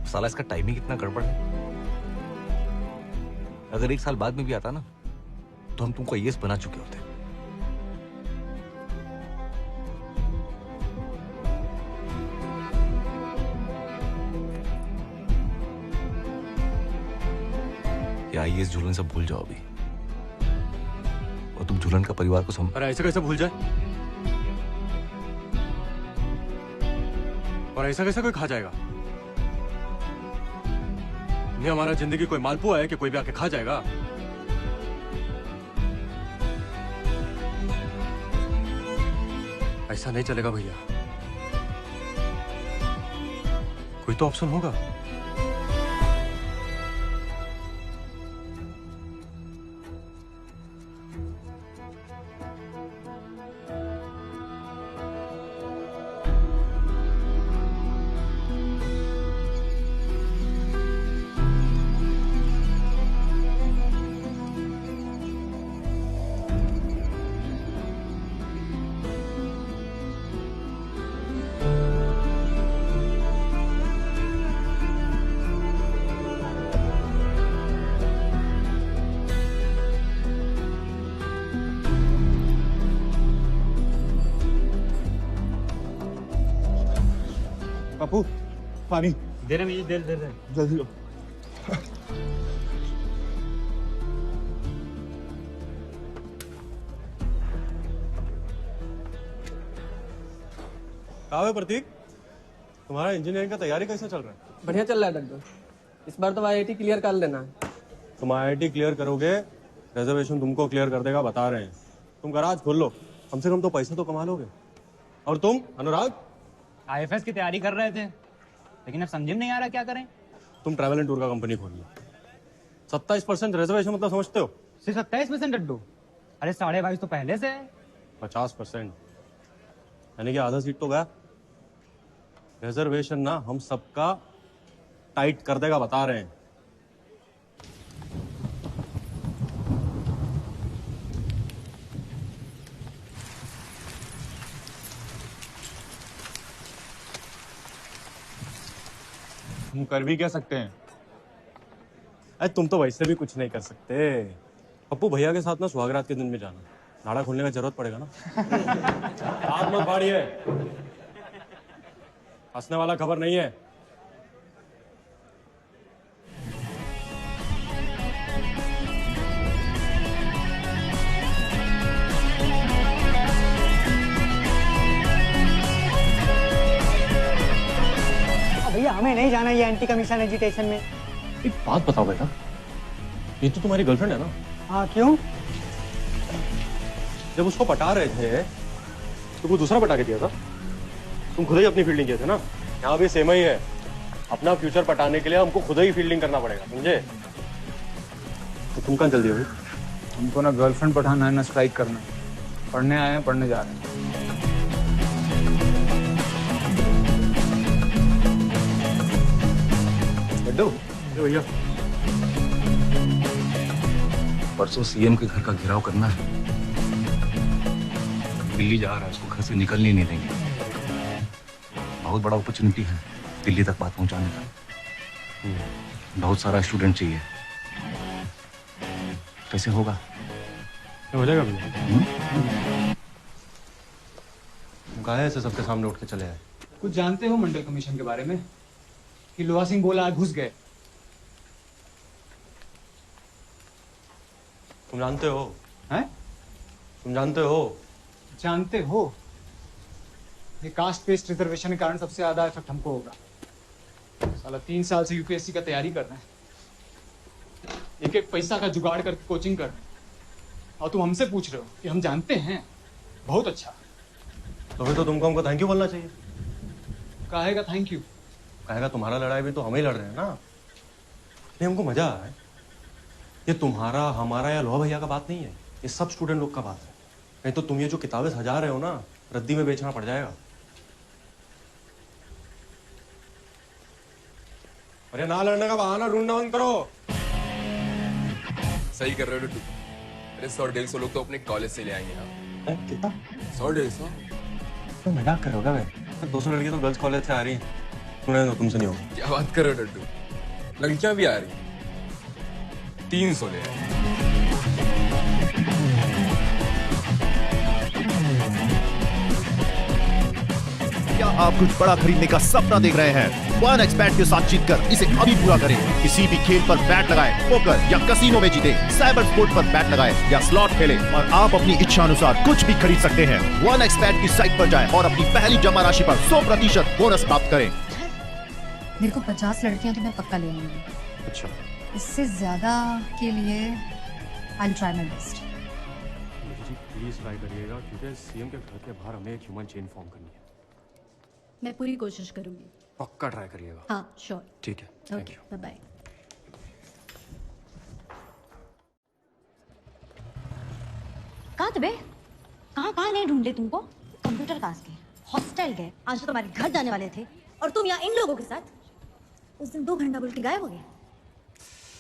साला इसका टाइमिंग इतना गड़बड़ है। अगर 1 साल बाद में भी आता ना तो हम तुमको आईएएस बना चुके होते। ये आईएएस झूलन सब भूल जाओ अभी, और तुम झूलन का परिवार को अरे ऐसा कैसे भूल जाए? और ऐसा कैसा कोई खा जाएगा? नहीं, हमारा जिंदगी कोई मालपुआ है कि कोई भी आके खा जाएगा? ऐसा नहीं चलेगा भैया, कोई तो ऑप्शन होगा। पप्पू पानी दे रहे दे रहे जल्दी लो। कहाँ है प्रतीक? तुम्हारा इंजीनियरिंग का तैयारी कैसा चल रहा है? बढ़िया चल रहा है डॉक्टर। इस बार तो IIT क्लियर कर लेना है। तुम IIT क्लियर करोगे, रिजर्वेशन तुमको क्लियर कर देगा, बता रहे हैं। तुम गराज खोल लो, कम से कम तो पैसा तो कमा लोगे। और तुम अनुराग? IFS की तैयारी कर रहे थे, लेकिन अब समझ में नहीं आ रहा क्या करें। तुम ट्रैवल एंड टूर का कंपनी खोल लो। 27% रिजर्वेशन मतलब समझते हो? सिर्फ 27% डड्डू? अरे 22.5 तो पहले से है। 50%, यानी कि आधा सीट तो गया। रिजर्वेशन ना हम सबका टाइट कर देगा, बता रहे हैं। हम कर भी क्या सकते हैं? अरे तुम तो वैसे भी कुछ नहीं कर सकते। पप्पू भैया के साथ ना सुहागरात के दिन में जाना, नाड़ा खोलने का जरूरत पड़ेगा ना। हाथ मत फाड़िए, हंसने वाला खबर नहीं है। भैया हमें नहीं जाना ये एंटी कमीशन एजिटेशन में। एक बात बताओ बेटा, ये तो तुम्हारी गर्लफ्रेंड है ना? हाँ क्यों? जब उसको पटा रहे थे तो वो दूसरा पटा के दिया था। तुम खुद ही अपनी फील्डिंग किए थे ना। यहाँ भी सेम ही है, अपना फ्यूचर पटाने के लिए हमको खुद ही फील्डिंग करना पड़ेगा, समझे? तो तुम कहाँ जल्दी हो? हमको ना गर्लफ्रेंड पठाना है ना स्ट्राइक करना। पढ़ने आए हैं, पढ़ने जा रहे हैं। भैया परसों सीएम के घर का घेराव करना है। दिल्ली जा रहा है, उसको घर से निकलने नहीं देंगे। बहुत बड़ा अपॉर्चुनिटी है दिल्ली तक बात पहुंचाने का। बहुत सारा स्टूडेंट चाहिए, कैसे होगा? हो जाएगा भैया। गाय से सबके सामने उठ के चले आए। कुछ जानते हो मंडल कमीशन के बारे में? कि लोहा सिंह बोला घुस गए। तुम जानते हो? हैं? तुम जानते हो? जानते हो? ये कास्ट बेस्ड रिजर्वेशन के कारण सबसे ज्यादा इफेक्ट हमको होगा। साला 3 साल से यूपीएससी का तैयारी कर रहे हैं, एक एक पैसा का जुगाड़ करके कोचिंग कर रहे हैं, और तुम हमसे पूछ रहे हो कि हम जानते हैं। बहुत अच्छा। तो फिर तो तुमको हमको थैंक यू बोलना चाहिए। कहेगा थैंक यू? कहेगा तुम्हारा लड़ाई भी तो हम ही लड़ रहे हैं ना। नहीं, हमको मजा है। ये तुम्हारा हमारा या लोहा भैया का बात नहीं है, ये सब स्टूडेंट लोग का बात है। नहीं तो तुम ये जो किताबें सजा रहे हो ना, रद्दी में बेचना पड़ जाएगा। अरे ना लड़ने का बहाना ढूंढना बंद करो। सही कर रहे हो डुड्डू। अरे 100-150 लोग तो अपने कॉलेज से ले आएंगे ना। कितना? 100-150? तो मजाक कर रहे हो क्या भाई? 200 लड़कियां तो गर्ल्स कॉलेज से आ रही हैं। सुने तो तुमसे नहीं होगा। क्या बात कर रहे हो डुड्डू? लड़कियां भी आ रही। 300 ले आए। क्या आप कुछ बड़ा खरीदने का सपना देख रहे हैं? वन एक्सपैट के साथ जीतकर इसे अभी पूरा करें। किसी भी खेल पर बैट लगाएं, पोकर या कसिनो में जीते, साइबर स्पोर्ट पर बैट लगाएं या स्लॉट खेलें और आप अपनी इच्छा अनुसार कुछ भी खरीद सकते हैं। वन एक्सपैट की साइट पर जाएं और अपनी पहली जमा राशि पर 100% बोनस प्राप्त करें। मेरे को 50 लड़कियां तो मैं पक्का ले आऊंगी। अच्छा, इससे ज्यादा के लिए I will try my best. Please try करिएगा, क्योंकि सीएम के घर के बाहर हमें एक ह्यूमन चेन फॉर्म करनी है। मैं पूरी कोशिश करूंगी। पक्का ट्राई करिएगा। हाँ श्योर। ठीक है, थैंक यू। Bye bye. कहाँ थे बे? कहाँ नहीं ढूंढ ले तुमको? कंप्यूटर क्लास गए, हॉस्टल गए, आज तो तुम्हारे घर जाने वाले थे और तुम यहाँ इन लोगों के साथ। उस दिन 2 घंटा बोल के गायब हो गए।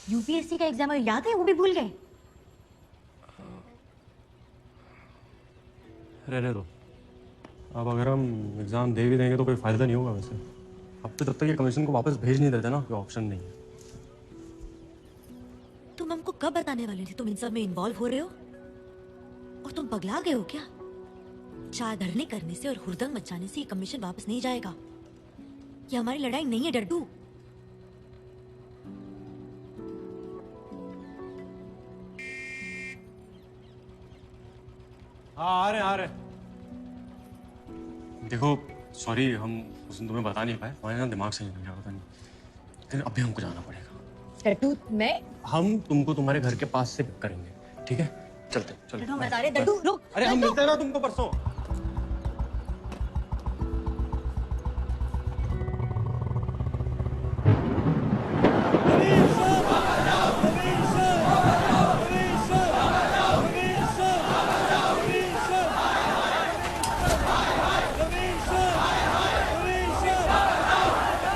यूपीएससी का एग्जाम याद है, वो भी भूल गए। रहने दो। अब अगर हम एग्जाम दे भी देंगे तो कोई फायदा नहीं होगा। वैसे अब तो जब तक ये कमीशन को वापस भेज नहीं देते ना, कोई ऑप्शन नहीं है। तुम हमको कब बताने वाले थे तुम इन सब में इन्वॉल्व हो रहे हो? और तुम पगला गए हो क्या? चाय धरने करने से और हुड़दंग मचाने से ये कमीशन वापस नहीं जाएगा। ये हमारी लड़ाई नहीं है डड्डू। हाँ आ रहे देखो सॉरी हम उस दिन तुम्हें बता नहीं पाए, हमारे ना दिमाग से निकल गया पता नहीं, लेकिन अभी हमको जाना पड़ेगा। डड्डू मैं हम तुमको तुम्हारे घर के पास से पिक करेंगे, ठीक है? चलते डड्डू चलते। बता रहे डड्डू रुक। अरे हम मिलते हैं ना तुमको परसों।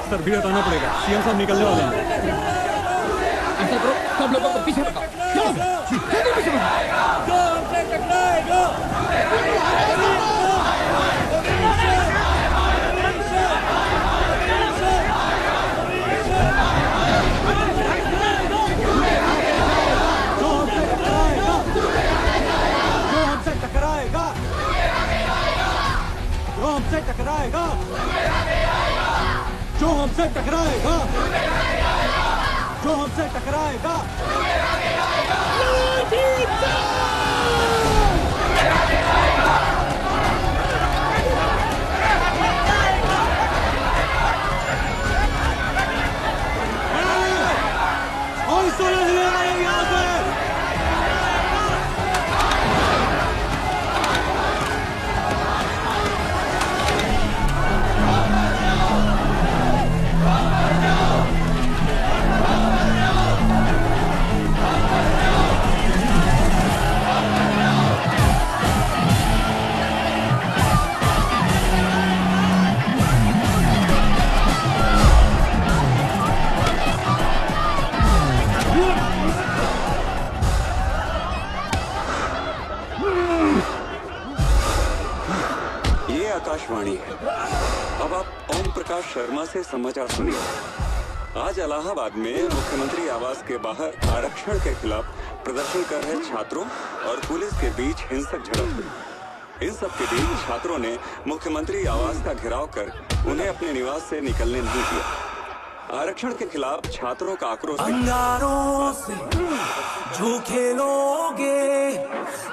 सर भीड़ हटाना पड़ेगा, सीएम साहब निकलने वाले हैं। ऐसा करो सब लोगों को पीछे भगाओ, चलो जल्दी पीछे भगाओ। जो हमसे टकराएगा जो हमसे टकराएगा, जो हमसे टकराएगा और सोना हिलेगा यहाँ से। आकाशवाणी है। अब आप ओम प्रकाश शर्मा से समाचार सुनिए। आज इलाहाबाद में मुख्यमंत्री आवास के बाहर आरक्षण के खिलाफ प्रदर्शन कर रहे छात्रों और पुलिस के बीच हिंसक झड़प हुई। इन सब के बीच छात्रों ने मुख्यमंत्री आवास का घेराव कर उन्हें अपने निवास से निकलने नहीं दिया। आरक्षण के खिलाफ छात्रों का आक्रोश। अंगारों से जो खेलोगे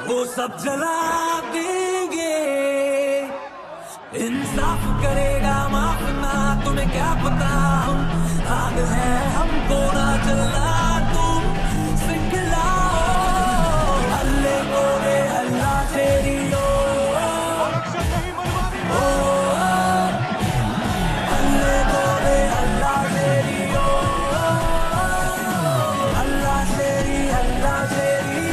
वो सब जला देंगे, इंसाफ करेगा माफ ना, तुम्हें क्या पता हम आग है, हमको ना चलना तुम सिखलाओ। हल्ले बोले हल्ला तेरी लो, हल्ले बोले हल्ला तेरी लो, हल्ला तेरी हल्ला तेरी,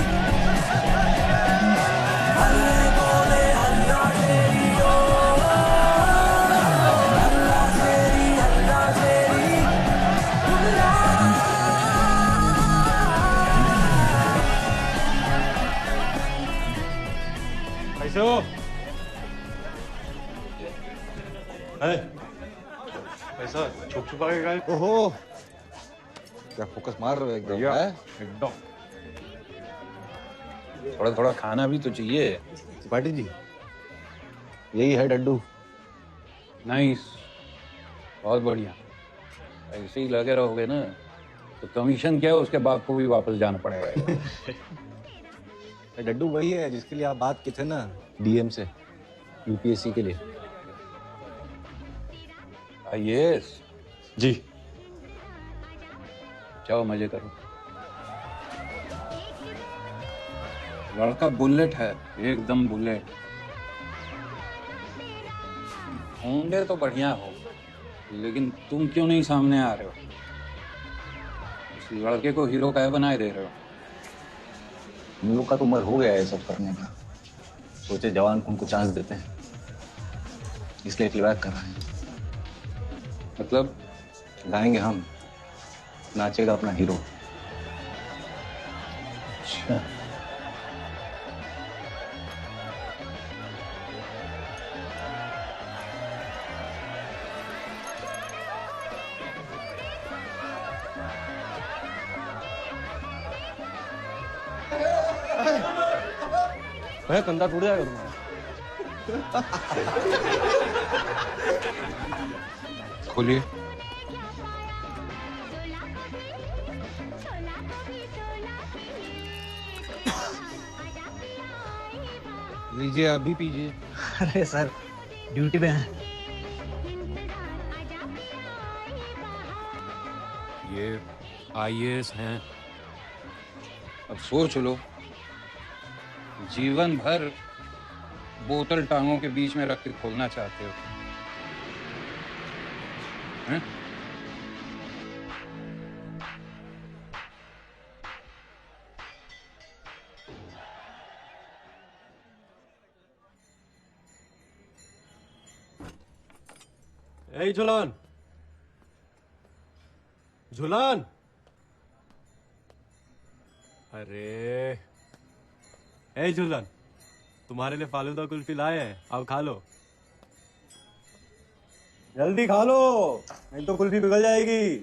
हल्ले बोले हल्ला तेरी लो। ऐसा छुप छुपा के गए। ओहो क्या फोकस मार रहे हो एकदम, है? एकदम। थोड़ा थोड़ा खाना भी तो चाहिए। त्रिपाठी जी यही है डड्डू। नाइस, बहुत बढ़िया। ऐसे ही लगे रहोगे ना तो कमीशन क्या है उसके बाप को भी वापस जाना पड़ेगा। डड्डू वही है जिसके लिए आप बात की थे ना, डीएम से यूपीएससी के लिए। यस जी, जाओ मजे करो। लड़का बुलेट है, एकदम बुलेट। होंगे तो बढ़िया हो, लेकिन तुम क्यों नहीं सामने आ रहे हो? इस लड़के को हीरो का बनाए दे रहे हो। हम लोग का तो उम्र हो गया है सब करने का, सोचे जवान को उनको चांस देते हैं, इसलिए प्लेबैक कर रहे हैं। मतलब गाएंगे हम, नाचेगा अपना हीरो। अच्छा, भैया कंधा टूट जाएगा तुम्हारा। खोलिए। लीजिए, अभी पीजिए। अरे सर, ड्यूटी पे हैं। ये आईएएस हैं। अब सोच लो, जीवन भर बोतल टांगों के बीच में रख के खोलना चाहते हो, हैं? ए झुलन, झुलन, अरे ए झुलन, तुम्हारे लिए फालूदा कुल्फी लाए हैं, अब खा लो। जल्दी खा लो, नहीं तो कुल्फी पिघल जाएगी।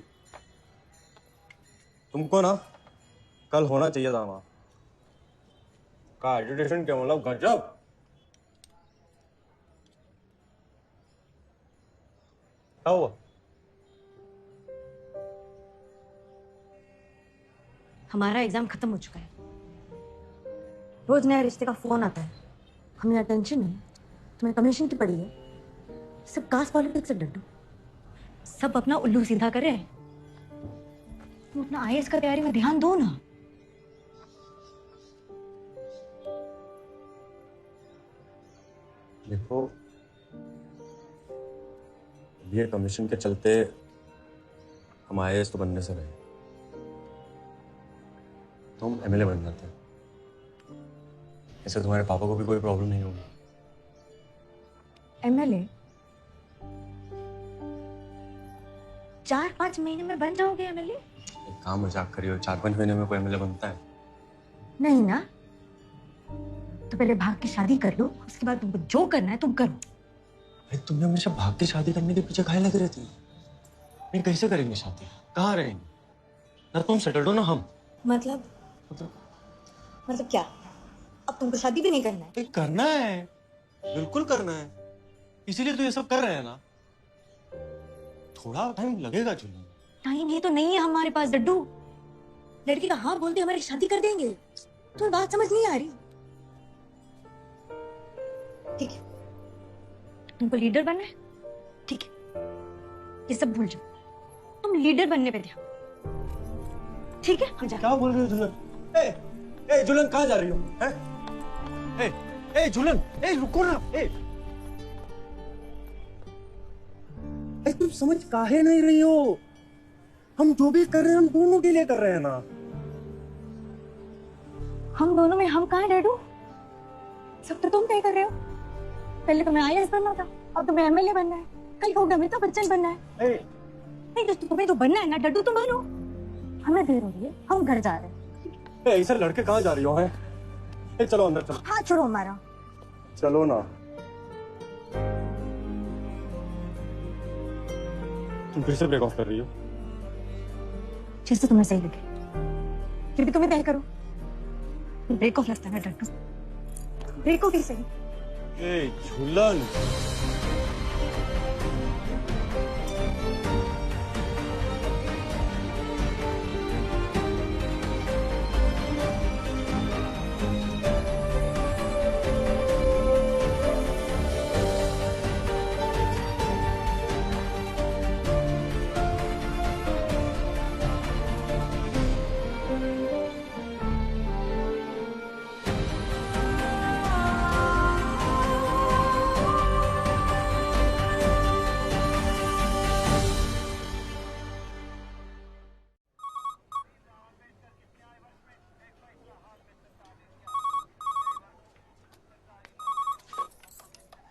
तुमको ना कल होना चाहिए था वहां का एजुकेशन क्या मतलब गजब। क्या हुआ? हमारा एग्जाम खत्म हो चुका है। रोज नया रिश्ते का फोन आता है। हमें यहाँ टेंशन है, तुम्हें कमीशन की पड़ी है। सब कास्ट पॉलिटिक्स से डटो, सब अपना उल्लू सीधा करे। तुम अपना आईएएस का तैयारी में ध्यान दो ना। देखो, ये कमीशन के चलते हम आईएएस तो बनने से रहे, तो हम एमएलए बन जाते हैं। इससे तुम्हारे पापा को भी कोई प्रॉब्लम नहीं होगी। एमएलए 4-5 महीने में बन जाओगे एमएलए? एक काम मजाक करियो, 4-5 महीने में कोई एमएलए बनता है? नहीं ना, तो पहले भाग की शादी कर लो, उसके बाद तुमको जो करना है तुम करो। भाई तुमने हमेशा भाग के शादी करने के पीछे काहे लगे रहती? नहीं, कैसे करेंगे शादी? कहाँ रहेंगे? ना तुम सेटल्ड हो ना हम। मतलब क्या? अब तुमको शादी भी नहीं करना है? करना है, बिल्कुल करना है, इसीलिए तो ये सब कर रहे हैं ना। थोड़ा टाइम लगेगा चुनने। टाइम ही तो नहीं है हमारे पास डड्डू। लड़की का हाँ बोलते हमारी शादी कर देंगे। तुम्हें बात समझ नहीं आ रही? ठीक है, तुमको लीडर बनना है, ठीक है, ये सब भूल जाओ, तुम लीडर बनने पे ध्यान। ठीक है, क्या बोल रही हो झुलन? ए झुलन, कहाँ जा रही हो? ए झुलन, रुको ना। तुम समझ काहे नहीं रही हो? हम जो भी कर रहे हैं हम दोनों के लिए कर रहे हैं ना। हम दोनों में हम कहाँ है डैडू? सब तो तुम तय कर रहे हो। पहले तुम्हें आईएएस बनना था, अब तुम्हें एमएलए बनना है, कल को अमिताभ बच्चन बनना है। नहीं तो तुम्हें तो बनना है ना डड्डू, तुम बनो। हमें देर हो रही है, हम घर जा रहे हैं। ऐसे लड़के कहाँ जा रही हो? हैं? चलो अंदर चलो। हाथ छोड़ो हमारा। चलो ना। तुम फिर से ब्रेक ऑफ कर रही हो? जैसे तुम्हें सही लगे, फिर भी तुम्हें तय करो। ब्रेक ऑफ लगता है ना डड्डू, ब्रेक ऑफ ही सही। ए झुलन,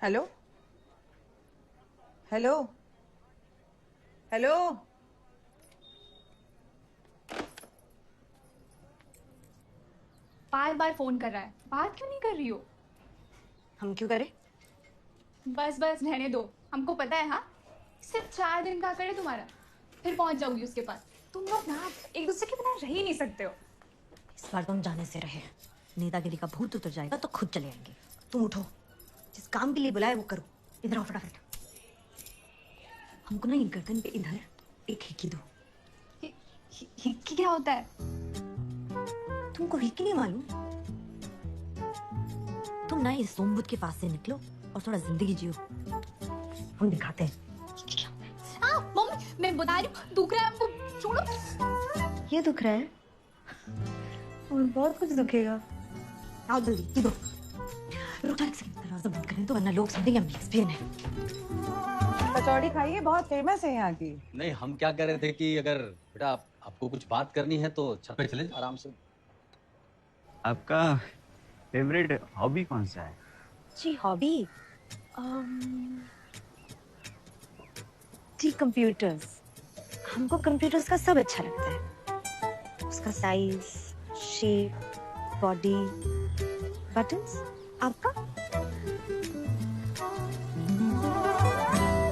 हेलो हेलो हेलो, बार बार फोन कर रहा है, बात क्यों नहीं कर रही हो? हम क्यों करें? बस रहने दो, हमको पता है। हाँ, सिर्फ 4 दिन का करे तुम्हारा, फिर पहुंच जाऊंगी उसके पास। तुम लोग ना एक दूसरे के बिना रह ही नहीं सकते हो। इस बार तुम जाने से रहे, नेतागिरी का भूत उतर जाएगा तो खुद चले आएंगे। तुम उठो, जिस काम के लिए बुलाए वो करो। इधर आओ फटाफट। हमको ना ये गर्दन पे इधर एक हिक्की दो। हिक्की क्या होता है? तुमको हिक्की नहीं मालूम? तुम ना इस सोमबुद्ध के पास से निकलो और थोड़ा जिंदगी जियो। हम दिखाते हैं। मम्मी मैं बता रही हूँ, दुख रहा है हमको, छोड़ो। ये दुख रहा है और बहुत कुछ दुखेगा। आओ जल्दी, ये दो। रुक जा, दरवाजा बंद करें तो वरना लोग समझेंगे हम लेस्बियन हैं। कचौड़ी खाइए, बहुत फेमस है यहाँ की। नहीं, हम क्या कह रहे थे कि अगर बेटा आपको कुछ बात करनी है तो छत पे चले आराम से। आपका फेवरेट हॉबी कौन सा है? जी हॉबी जी कंप्यूटर्स। हमको कंप्यूटर्स का सब अच्छा लगता है, उसका साइज, शेप, बॉडी, बटन्स। आपका?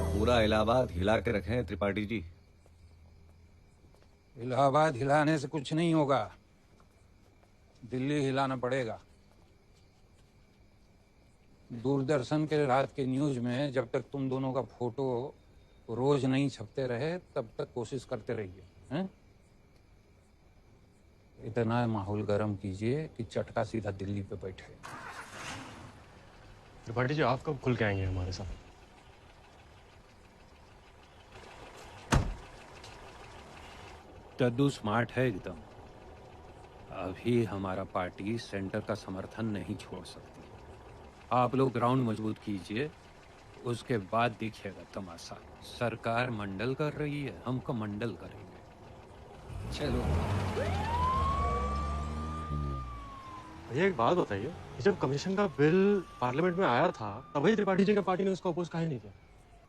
पूरा इलाहाबाद हिला के रखे हैं त्रिपाठी जी। इलाहाबाद हिलाने से कुछ नहीं होगा, दिल्ली हिलाना पड़ेगा। दूरदर्शन के रात के न्यूज में जब तक तुम दोनों का फोटो रोज नहीं छपते रहे तब तक कोशिश करते रहिए, हैं? इतना माहौल गर्म कीजिए कि चटका सीधा दिल्ली पे बैठे। त्रिपाठी जी आप कब खुल के आएंगे हमारे साथ? दद्दू स्मार्ट है एकदम। अभी हमारा पार्टी सेंटर का समर्थन नहीं छोड़ सकती। आप लोग ग्राउंड मजबूत कीजिए, उसके बाद दिखेगा तमाशा। सरकार मंडल कर रही है, हम कमंडल करेंगे। चलो भैया एक बात बताइए, जब कमीशन का बिल पार्लियामेंट में आया था तभी त्रिपाठी जी की पार्टी ने उसको अपोज काहे नहीं किया?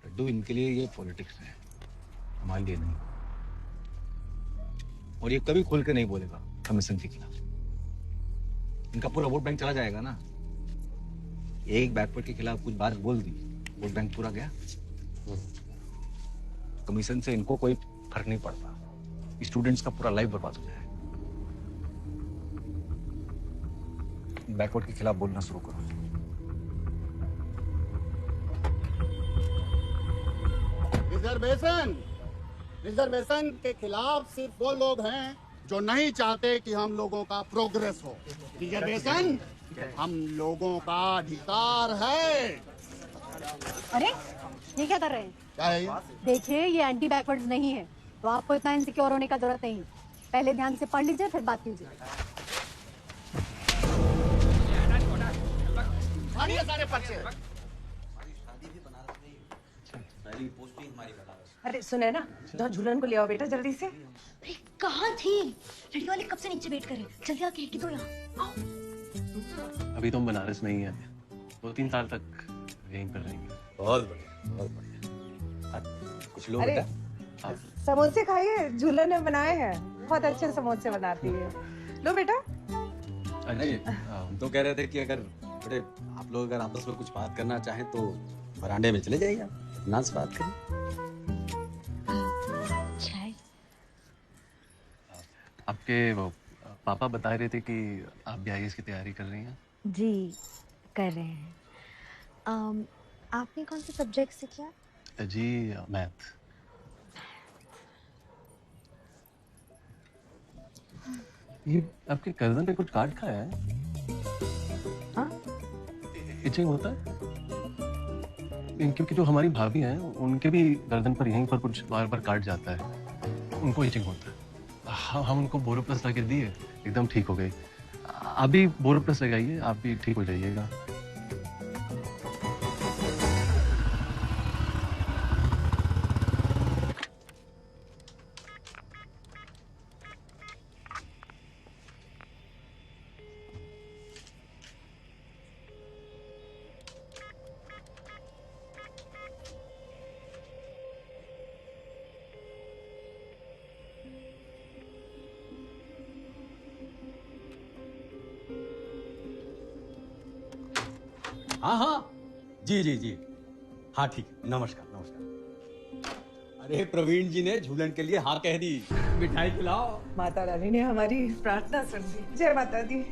लड्डू, इनके लिए ये पॉलिटिक्स है, हमारे लिए नहीं। और ये कभी खुल के नहीं बोलेगा कमीशन के खिलाफ। इनका पूरा वोट बैंक चला जाएगा ना। एक बैकवर्ड के खिलाफ कुछ बात बोल दी, वोट बैंक पूरा गया। कमीशन से इनको कोई फर्क नहीं पड़ता, स्टूडेंट्स का पूरा लाइफ बर्बाद हो जाए। बैकवर्ड के खिलाफ बोलना शुरू करो। रिजर्वेशन के खिलाफ सिर्फ वो लोग हैं जो नहीं चाहते कि हम लोगों का प्रोग्रेस हो। रिजर्वेशन हम लोगों का अधिकार है। अरे ये क्या कर रहे हैं? क्या है ये? देखिए ये एंटी बैकवर्ड्स नहीं है, तो आपको इतना इनसिक्योर होने का जरूरत नहीं। पहले ध्यान से पढ़ लीजिए फिर बात कीजिए। सारे पर्चे। अरे सुने ना, जहाँ झूलन को ले आओ बेटा जल्दी से। अरे कहाँ थी? लड़की वाले कब से नीचे वेट कर रहे हैं। जल्दी आके हिक्की दो यहाँ। आओ। अभी तुम बनारस में ही है, 2-3 साल तक यहीं पर रहेंगे। बहुत बढ़िया, बहुत बढ़िया। कुछ लोग अरे समोसे खाइए, झूलन ने बनाए हैं, बहुत अच्छे समोसे बनाती है। लो बेटा। नहीं, हम तो कह रहे थे कि अगर बड़े आप लोग अगर आपस में कुछ बात करना चाहें तो बरामदे में चले जाइए, ना से बात करें। आपके वो पापा बता रहे थे कि आप भी आईएएस की तैयारी कर रही हैं। जी कर रहे हैं। आपने कौन से सब्जेक्ट से किया? जी मैथ। ये आपके गर्दन पे कुछ काट खाया है? हाँ? इचिंग होता है? क्योंकि जो हमारी भाभी हैं उनके भी गर्दन पर यहीं पर कुछ बार बार काट जाता है, उनको इचिंग होता है। हम उनको बोरोप्लस लगा दिए, एकदम ठीक हो गई। आप भी बोरोप्लस लगाइए, आप भी ठीक हो जाइएगा। हाँ हाँ जी जी जी हाँ ठीक, नमस्कार नमस्कार। अरे प्रवीण जी ने झूलन के लिए हाँ कह दी, मिठाई खिलाओ। माता रानी ने हमारी प्रार्थना सुन ली। जय माता दी।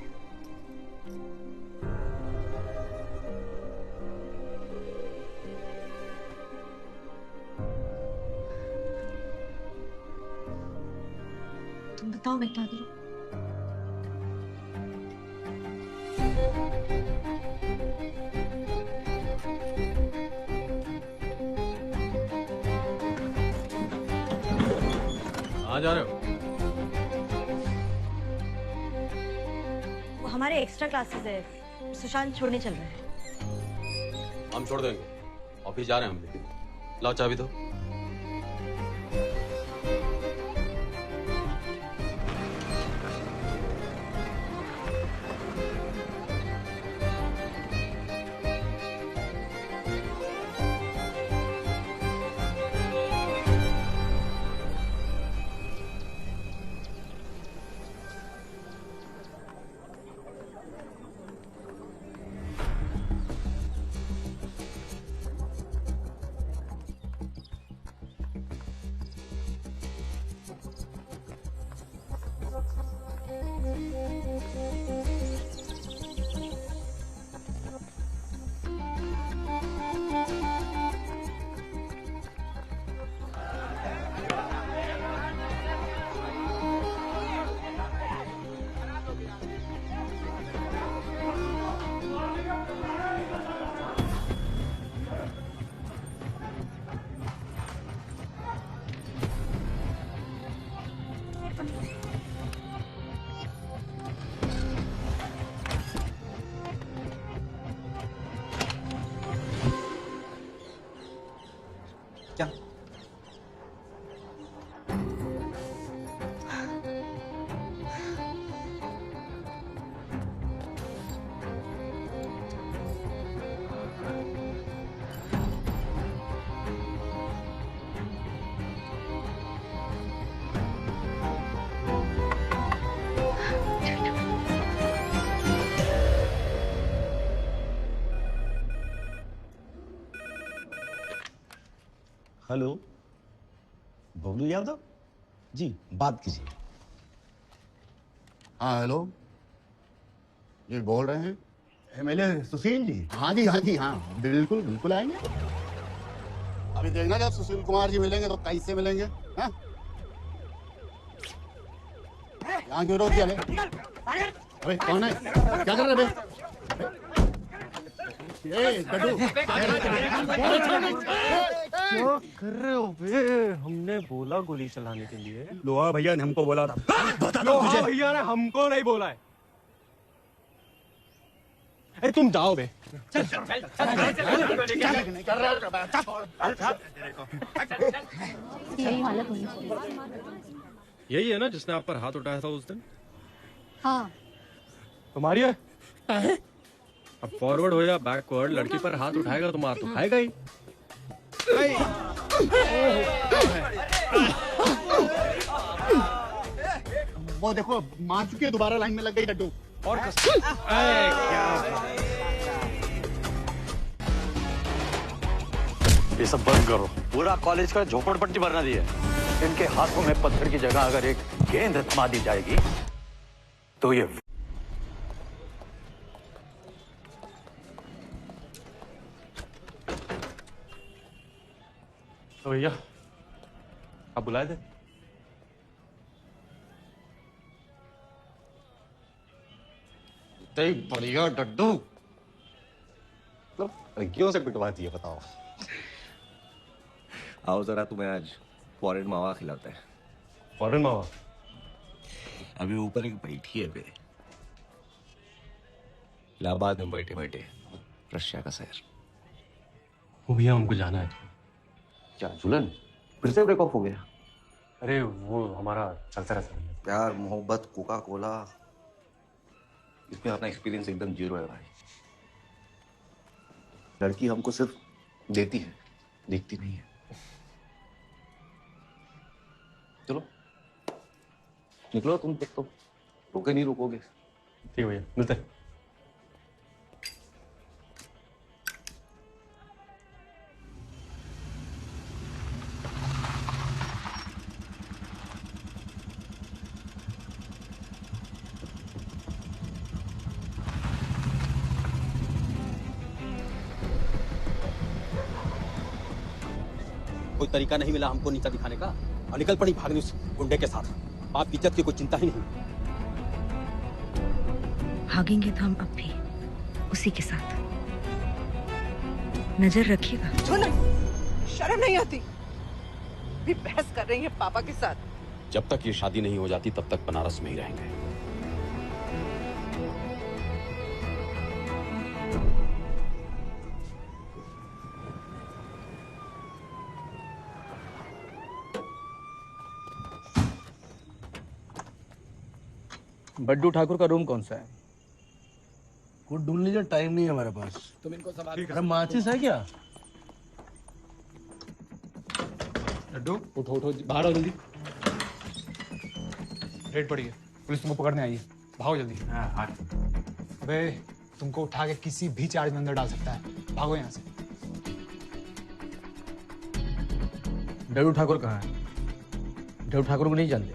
तुम बताओ मैं क्या करूं? कहाँ जा रहे हो? वो हमारे एक्स्ट्रा क्लासेस है, सुशांत छोड़ने चल रहा है। हम छोड़ देंगे, ऑफिस जा रहे हैं हम भी। लाओ चाबी दो। क्या? हेलो, बबलू यादव जी, बात कीजिए। हाँ हेलो जी, बोल रहे हैं एमएलए सुशील जी? हाँ जी हाँ जी हाँ, बिल्कुल बिल्कुल आएंगे। अभी देखना जब सुशील कुमार जी मिलेंगे तो कैसे मिलेंगे। हाँ? यहाँ क्यों रोक दिया? अबे कौन है? क्या कर रहे बे? क्या कर रहे हो बे? हमने बोला गोली चलाने के लिए। लोहा भैया ने हमको बोला था। लोहा भैया ने हमको नहीं बोला है। अरे तुम जाओ बे। यही हालत होनी चाहिए। यही है ना जिसने आप पर हाथ उठाया था उस दिन? हाँ। तुम्हारी है? अब फॉरवर्ड हो या बैकवर्ड, लड़की पर हाथ उठाएगा तो मार तो खाएगा ही। वो देखो मार चुकी है, दोबारा लाइन में लग गई डड्डू। और ये सब बंद करो। पूरा कॉलेज का झोपड़पट्टी बना दी है। इनके हाथों में पत्थर की जगह अगर एक गेंद थमा दी जाएगी तो ये तो भैया आप बुलाए थे? बढ़िया डड्डू, लड़कियों से पिटवाती है, बताओ। आओ जरा, तुम्हें आज फॉरेन मावा खिलाते हैं। फॉरेन मावा? अभी ऊपर एक बैठी है बे, इलाहाबाद में बैठे बैठे रशिया का शहर। वो भैया हमको जाना है। क्या झूलन फिर से ब्रेक ऑफ हो गया? अरे वो हमारा चलता रहता है। प्यार मोहब्बत कोका कोला, इसमें अपना एक्सपीरियंस एकदम जीरो है भाई। लड़की हमको सिर्फ देती है, देखती नहीं है। चलो निकलो, तुम तक तो रोके नहीं रोकोगे। ठीक है भैया, मिलते हैं। कोई तरीका नहीं मिला हमको नीचा दिखाने का और निकल पड़ी भागने उस गुंडे के साथ। आपकी इज्जत की कोई चिंता ही नहीं। भागेंगे तो हम अब भी उसी के साथ। नजर रखिएगा। शर्म नहीं आती? भी बहस कर रही है पापा के साथ। जब तक ये शादी नहीं हो जाती तब तक बनारस में ही रहेंगे। बड्डू ठाकुर का रूम कौन सा है? कुछ ढूंढ लीजिए, टाइम नहीं है हमारे पास। तुम इनको संभाल। अरे माचिस है क्या? लड्डू उठो उठो, बाहर आओ जल्दी। रेड पड़ी है, पुलिस तुमको पकड़ने आई है, भागो जल्दी। अबे तुमको उठा के किसी भी चार्ज में अंदर डाल सकता है, भागो यहाँ से। बड्डू ठाकुर कहाँ है? बड्डू ठाकुर को नहीं जानते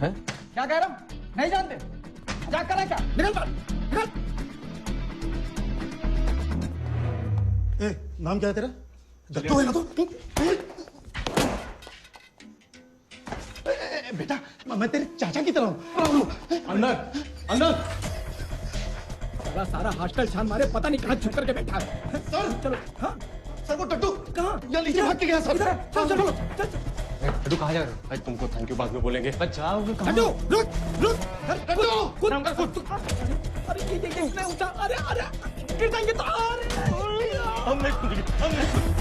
हैं? क्या कह रहा हूँ? नहीं जानते? क्या करा क्या? निकल बाहर, निकल। ए, नाम क्या है तेरा? दत्तू है ना तू? बेटा मैं तेरे चाचा की तरह हूँ। अंदर अंदर। सारा हॉस्टल छान मारे, पता नहीं कहाँ छुप करके बैठा है। सर चलो। हाँ सर, वो टट्टू कहाँ? यहाँ नीचे भाग के गया सर। चलो चलो। लड्डू कहाँ जा रहे हो? भाई तुमको थैंक यू बाद में बोलेंगे। जाओगे कहाँ? लड्डू रुक रुक। टट्टू कूद कूद। अरे ये इतना ऊंचा। अरे अरे गिर जाएंगे तो। अरे हम नहीं कूदेंगे, हम नहीं कूदेंगे।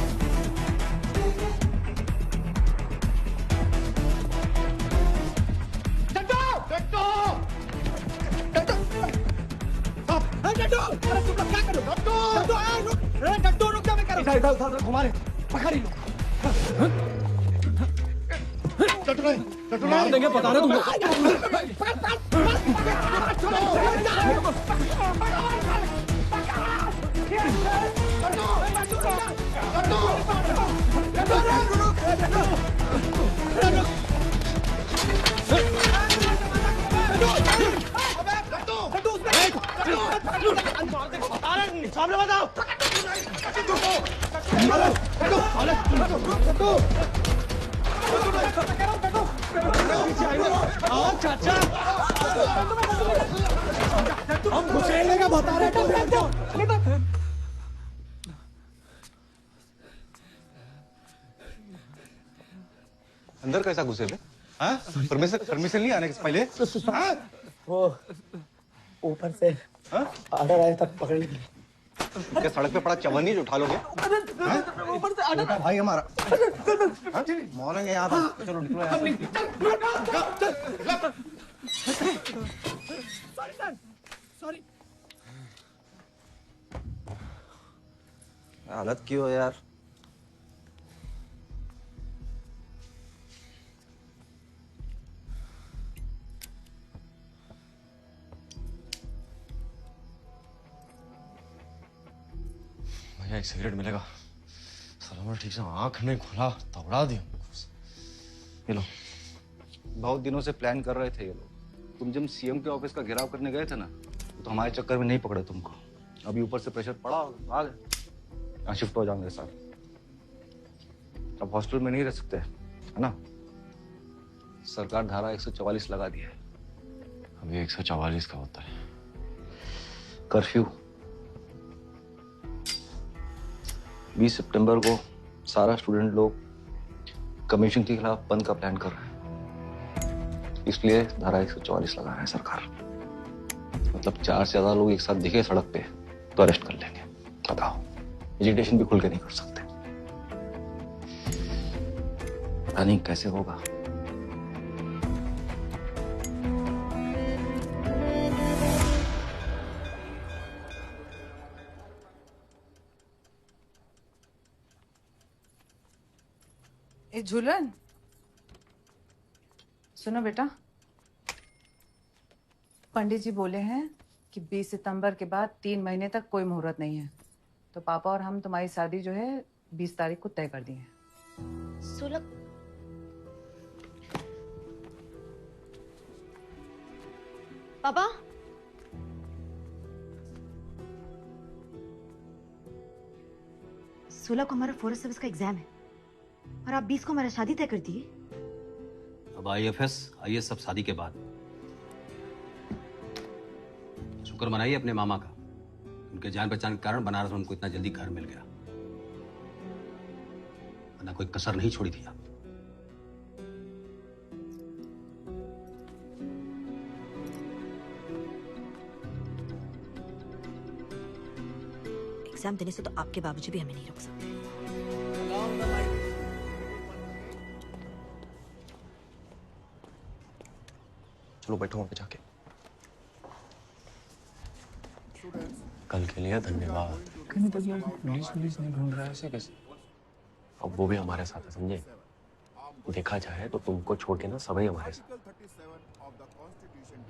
टट्टू टट्टू टट्टू। अरे तुम लोग क्या करो? टट्टू टट्टू रुक। अरे टट्टू रुक जा, मैं कर रहा हूँ। इधर घुमा ले, पकड़ ही लो। टट्टू नहीं, टट्टू मार नहीं। देंगे, बता रहे तुम लोग। सामने बताओ। चाचा हम घुसेड़ने का बता रहे। अंदर कैसा घुसे बे? हाँ? परमिशन नहीं आने के पहले? वो ऊपर से ऑर्डर आया था पकड़ने के लिए। क्या सड़क पे पड़ा चवन्नी जो उठा लोगे? ऊपर से ऑर्डर भाई हमारा मौलेंगे यहाँ पर। चलो निकलो यहाँ से। सॉरी। हालत क्यों हो यार? भैया एक सिगरेट मिलेगा? सलामत ठीक से आंख नहीं खुला, दौड़ा दी। ये लो। बहुत दिनों से प्लान कर रहे थे ये लोग। तुम जब सीएम के ऑफिस का घेराव करने गए थे ना, तो हमारे चक्कर में नहीं पकड़े तुमको। अभी ऊपर से प्रेशर पड़ा होगा, आ गए। यहाँ शिफ्ट हो जाओगे सर। अब हॉस्टल में नहीं रह सकते, है ना? सरकार धारा 144 लगा दी है। अभी 144 का होता है कर्फ्यू। 20 सितंबर को सारा स्टूडेंट लोग कमीशन के खिलाफ बंद का प्लान कर रहे हैं, इसलिए धारा 144 लगा रहे हैं सरकार। मतलब 4 से ज्यादा लोग एक साथ दिखे सड़क पे तो अरेस्ट कर लेंगे। बताओ, एजुकेशन भी खुल के नहीं कर सकते। पता नहीं कैसे होगा। ए झूलन, सुनो बेटा, पंडित जी बोले हैं कि 20 सितंबर के बाद 3 महीने तक कोई मुहूर्त नहीं है, तो पापा और हम तुम्हारी शादी जो है 20 तारीख को तय कर दी है। पापा, सोलह को हमारा फॉरेस्ट सर्विस का एग्जाम है और आप 20 को हमारा शादी तय कर दिए। अब अब IFS IAS सब शादी के बाद। शुक्र मनाइए अपने मामा का, उनके जान पहचान के कारण बनारस में उनको इतना जल्दी घर मिल गया, वरना कोई कसर नहीं छोड़ी थी आप। एग्जाम देने से तो आपके बाबूजी भी हमें नहीं रोक सकते। चलो बैठो वहां पे जाके। कल के लिए धन्यवाद। पुलिस नहीं ढूंढ रहा है, ऐसे कैसे? अब वो भी हमारे साथ है, समझे? देखा जाए तो तुमको छोड़ के ना सभी हमारे साथ।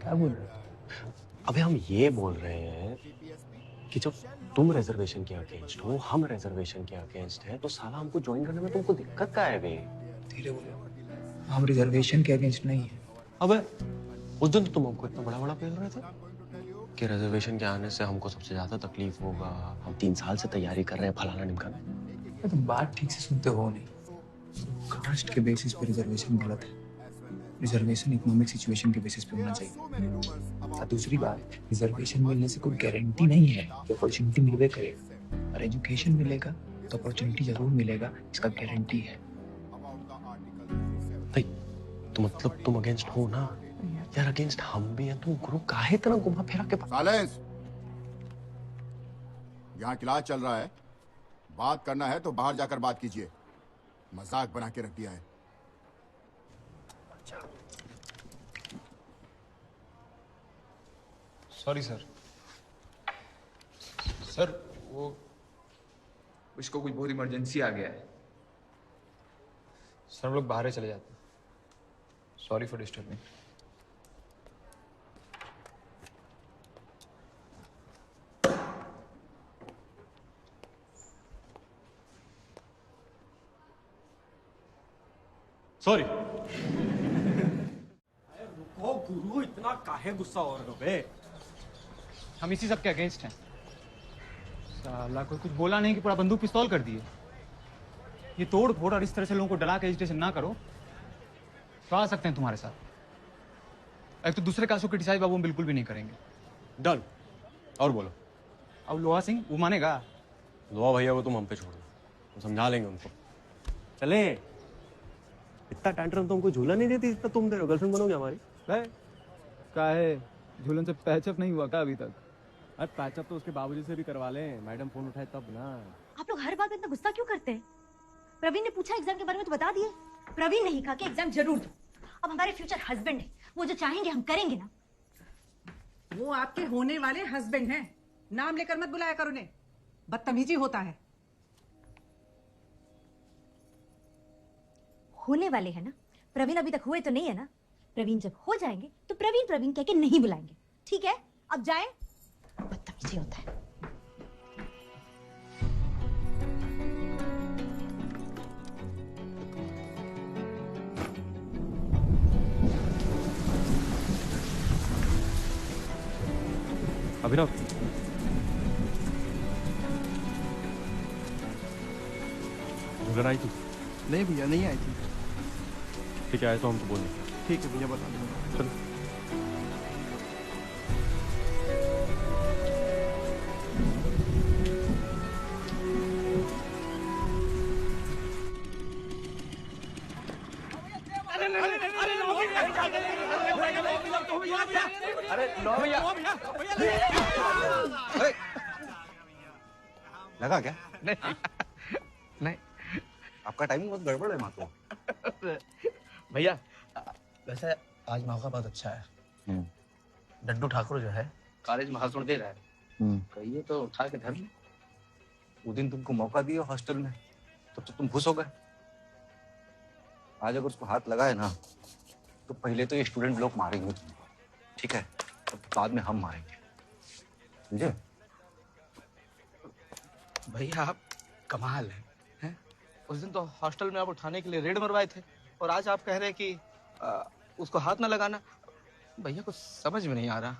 क्या बोल रहे हो? अबे हम ये बोल रहे हैं कि जब तुम रिजर्वेशन के अगेंस्ट हो, हम रिजर्वेशन के अगेंस्ट हैं, तो साला हमको ज्वाइन करने में तुमको दिक्कत क्या है बे? धीरे बोलो, हम रिजर्वेशन के अगेंस्ट नहीं है। अबे उस दिन तो तुम हमको इतना बड़ा पेल रहे थे कि रिजर्वेशन के आने से हमको सबसे ज्यादा तकलीफ होगा, हम 3 साल से तैयारी कर रहे हैं, फलाना ढिमकाना। तुम बात ठीक से सुनते हो नहीं। कास्ट के बेसिस पे रिजर्वेशन गलत है। रिजर्वेशन इकोनॉमिक सिचुएशन के बेसिस पे होना चाहिए। और दूसरी बात, रिजर्वेशन मिलने से कोई गारंटी नहीं है कि अपॉर्चुनिटी मिलवे करेगा, और एजुकेशन मिलेगा तो अपॉर्चुनिटी जरूर मिलेगा, इसका गारंटी है। तो मतलब तुम अगेंस्ट हो ना यार? अगेंस्ट हम भी हैं, तुम गुरु काहे इतना घुमा फिरा के साइलेंस। यहाँ क्लास चल रहा है, बात करना है तो बाहर जाकर बात कीजिए, मजाक बना के रख दिया है। Sorry sir. सर वो उसको कुछ बहुत इमरजेंसी आ गया है सर, हम लोग बाहर चले जाते हैं। Sorry for disturbing. सॉरी। रुको गुरु, इतना काहे गुस्सा हो रहे हो बे? हम इसी सब के अगेंस्ट हैं। साला कोई कुछ बोला नहीं कि पूरा बंदूक पिस्तौल कर दिए। ये तोड़ फोड़ और इस तरह से लोगों को डरा के एजिटेशन ना करो तो आ सकते हैं तुम्हारे साथ। एक तो दूसरे कासों क्रिटिसाइज बाबू हम बिल्कुल भी नहीं करेंगे। डन। और बोलो। अब लोहा सिंह वो मानेगा? लोहा भैया को तुम हम पे छोड़ दो, हम समझा लेंगे उनको। चले। इतना टैंट्रम तो हमको झूला नहीं देती, इतना तुम दे रहे हो। गर्लफ्रेंड बनोगे हमारी? क्या है, झूलन से पैचअप नहीं हुआ क्या अभी तक? अरे पैचअप तो उसके बाबूजी से भी करवा लें, मैडम फोन उठाए तब ना। आप लोग हर बात में इतना गुस्सा क्यों करते हैं? प्रवीण ने पूछा एग्जाम के बारे में तो बता दिए। प्रवीण ने ही कहा कि एग्जाम जरूर दो। अब हमारे फ्यूचर हस्बैंड है, वो जो चाहेंगे हम करेंगे ना। वो आपके होने वाले हस्बैंड हैं, नाम लेकर मत बुलाया कर उन्हें, बदतमीजी होता है। होने वाले हैं ना, प्रवीण अभी तक हुए तो नहीं है ना। प्रवीण जब हो जाएंगे तो प्रवीण प्रवीण कह के नहीं बुलाएंगे, ठीक है? अब जाएं। बदतमीजी होता है। अभिनव, झूलन आई थी? नहीं भैया, नहीं आई थी। ठीक है, आए तो हमको बोलो। ठीक है भैया, बता दो। चलो। अरे लो भैया। लगा क्या? नहीं नहीं, आपका टाइमिंग बहुत गड़बड़ है मातो। भैया वैसे आज मौका बहुत अच्छा है। डड्डू ठाकुर जो है कॉलेज में भाषण दे रहा है, कहिए तो उठा के धर ले। वो दिन तुमको मौका दिया हॉस्टल में, तब तो तुम खुश हो गए। आज अगर उसको हाथ लगाए ना, तो पहले तो ये स्टूडेंट लोग मारेंगे तुमको, ठीक है? तो बाद में हम मारेंगे, समझे? भैया आप कमाल हैं। उस दिन तो हॉस्टल में आप उठाने के लिए रेड मरवाए थे, और आज आप कह रहे हैं कि उसको हाथ ना लगाना। भैया कुछ समझ में नहीं आ रहा।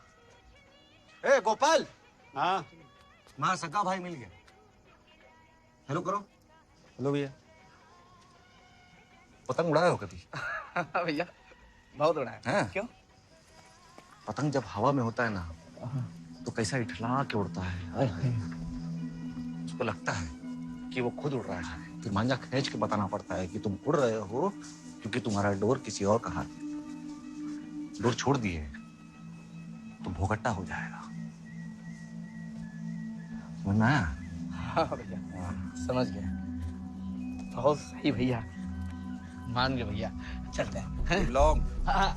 ए गोपाल। हाँ, वहां सगा भाई मिल गया। हेलो करो। हेलो भैया। पतंग उड़ाए हो कभी? भैया बहुत उड़ाया। हैं? क्यों? पतंग जब हवा में होता है ना तो कैसा इठला के उड़ता है। हाय हाय। उसको लगता है कि वो खुद उड़ रहा है, फिर मांझा खींच के बताना पड़ता है कि तुम उड़ रहे हो क्योंकि तुम्हारा डोर किसी और का हाथ है। डोर छोड़ दिए तो भोगट्टा हो जाएगा। समझ में आया? हाँ भैया, समझ गया। बहुत सही भैया, मान गए भैया। चलते हैं। लॉन्ग। हाँ,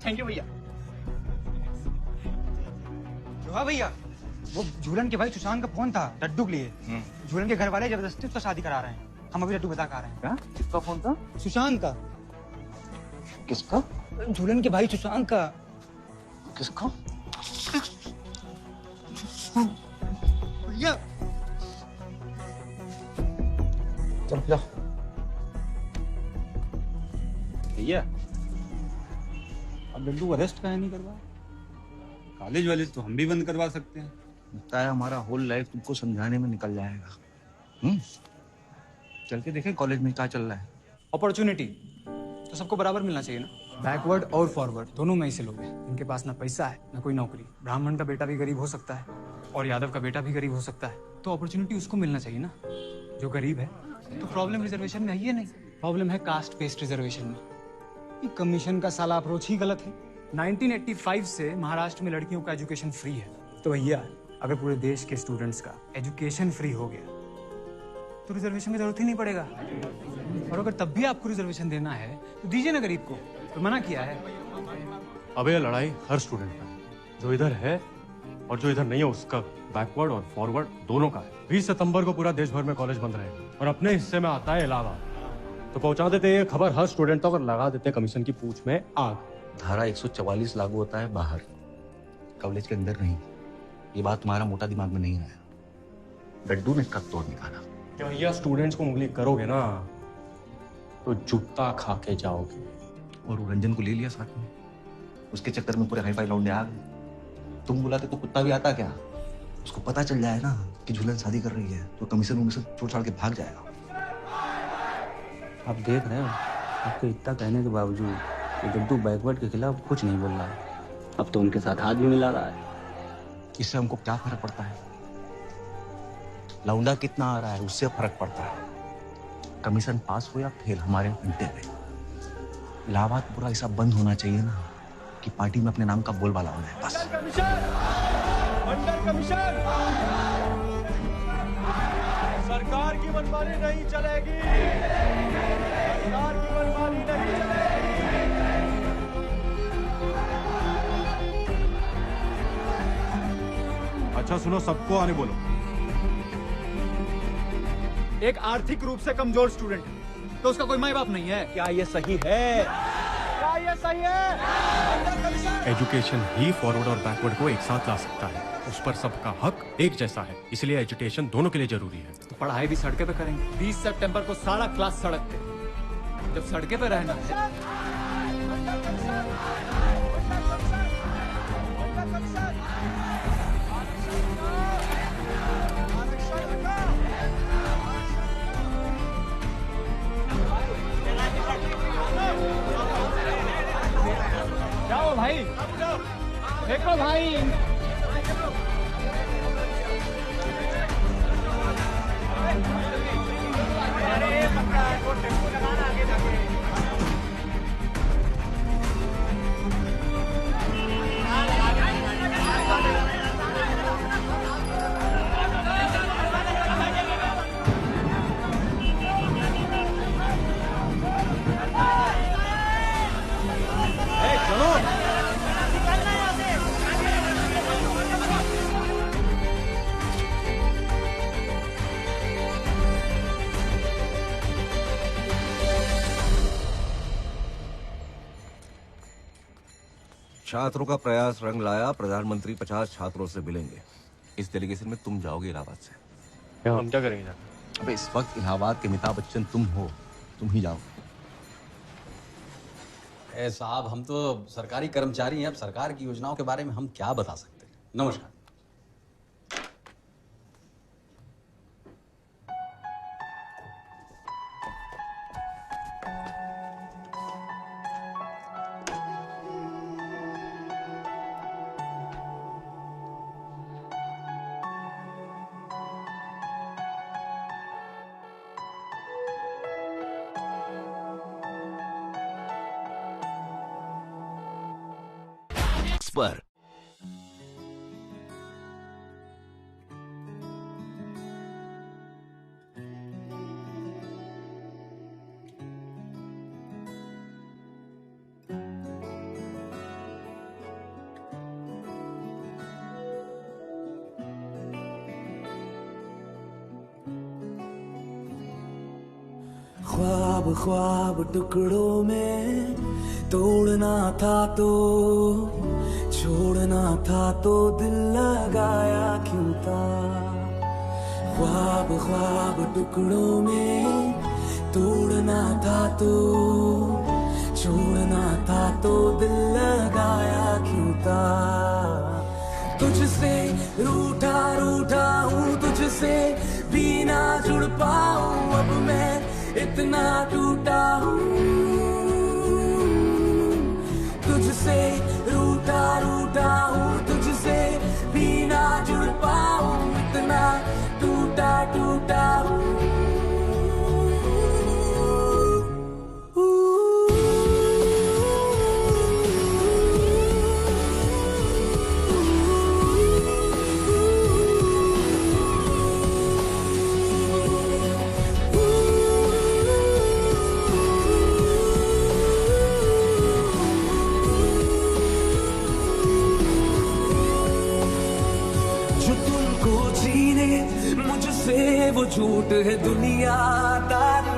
थैंक यू भैया। हाँ भैया, वो झूलन के भाई सुशांत का फोन था डड्डू के लिए। झूलन के घर वाले जबरदस्ती उसका शादी करा रहे हैं। हम अभी डड्डू बता कर रहे हैं। क्या? किसका फोन था? सुशांत का। किसका? झूलन के भाई सुशांत का। किसका? भैया चल जाओ। भैया अब डड्डू अरेस्ट काहे नहीं करवा? कॉलेज वाले तो हम भी बंद करवा सकते हैं। लगता है हमारा होल लाइफ तुमको समझाने में निकल जाएगा। चल के देखें कॉलेज में क्या चल रहा है। अपॉर्चुनिटी तो सबको बराबर मिलना चाहिए ना। बैकवर्ड और फॉरवर्ड दोनों में ऐसे लोग हैं इनके पास ना पैसा है ना कोई नौकरी। ब्राह्मण का बेटा भी गरीब हो सकता है और यादव का बेटा भी गरीब हो सकता है, तो अपॉर्चुनिटी उसको मिलना चाहिए ना जो गरीब है। तो प्रॉब्लम रिजर्वेशन में है ही नहीं, प्रॉब्लम है कास्ट बेस्ड रिजर्वेशन में। ये कमीशन का साला अप्रोच ही गलत है। 1985 से महाराष्ट्र में लड़कियों का एजुकेशन फ्री है, तो भैया अगर पूरे देश के स्टूडेंट्स का एजुकेशन फ्री हो गया तो रिजर्वेशन की जरूरत ही नहीं पड़ेगा। और अगर तब भी आपको रिजर्वेशन देना है तो दीजिए ना गरीब को, तो मना किया है। अबे ये लड़ाई हर स्टूडेंट का है, जो इधर है और जो इधर नहीं है उसका। बैकवर्ड और फॉरवर्ड दोनों का है। 20 सितंबर को पूरा देश भर में कॉलेज बंद रहेगा और अपने हिस्से में आता है इलाहाबाद, तो पहुंचा देते ये खबर हर स्टूडेंट तक और लगा देते कमीशन की पूंछ में आग। धारा 144 लागू होता है बाहर, कॉलेज के अंदर नहीं। ये बात तुम्हारा मोटा दिमाग में नहीं आया। डड्डू ने इसका तोड़ निकाला। क्या भैया स्टूडेंट्स को उंगली करोगे ना तो जूता खा के जाओगे। और रंजन को ले लिया साथ में, उसके चक्कर में पूरे हाई फाई लौंडे आ गए। तुम बुलाते तो कुत्ता भी आता क्या? उसको पता चल जाए ना कि झूलन शादी कर रही है तो कमीशन छोड़ छाड़ के भाग जाएगा। आप देख रहे हो, आपके इतना कहने के बावजूद ये डड्डू बैकवर्ड के खिलाफ कुछ नहीं बोल रहा है। अब तो उनके साथ हाथ भी मिला रहा है। इससे हमको क्या फर्क पड़ता है? लौंडा कितना आ रहा है उससे फर्क पड़ता है। कमीशन पास हो या फेल हमारे घंटे पे। इलाहाबाद पूरा ऐसा बंद होना चाहिए ना कि पार्टी में अपने नाम का बोलबाला हो जाए बस। मंडल कमीशन, सरकार की मनमानी नहीं चलेगी। सरकार की मनमानी नहीं चलेगी। अच्छा सुनो, सबको आने बोलो। एक आर्थिक रूप से कमजोर स्टूडेंट है तो उसका कोई माँ बाप नहीं है। क्या ये सही है? क्या ये सही है? एजुकेशन ही फॉरवर्ड और बैकवर्ड को एक साथ ला सकता है। उस पर सबका हक एक जैसा है, इसलिए एजुकेशन दोनों के लिए जरूरी है। तो पढ़ाई भी सड़के पे करेंगे। 20 सितंबर को सारा क्लास सड़क पे। जब सड़के पे रहना है जाओ भाई, देखो भाई। छात्रों का प्रयास रंग लाया। प्रधानमंत्री 50 छात्रों से मिलेंगे। इस डेलीगेशन में तुम जाओगे इलाहाबाद से। हम क्या करेंगे? अबे इस वक्त इलाहाबाद के अमिताभ बच्चन तुम हो, तुम ही जाओ। साहब हम तो सरकारी कर्मचारी हैं, अब सरकार की योजनाओं के बारे में हम क्या बता सकते हैं। नमस्कार। मैक्स पर। ख्वाब ख्वाब टुकड़ों में तोड़ना था तो छोड़ना था तो दिल लगाया क्यों था। ख्वाब ख्वाब टुकड़ों में तोड़ना था तो छोड़ना था तो दिल लगाया क्यों था। तुझसे रूठा रूठा हूँ, तुझसे भी ना जुड़ पाऊँ, अब मैं इतना टूटा हूँ। तुझसे रूठा रूठा हूँ, तुझसे भी ना जुड़ पाऊँ, इतना टूटा टूटा हूँ। वो झूठ है दुनियादारी,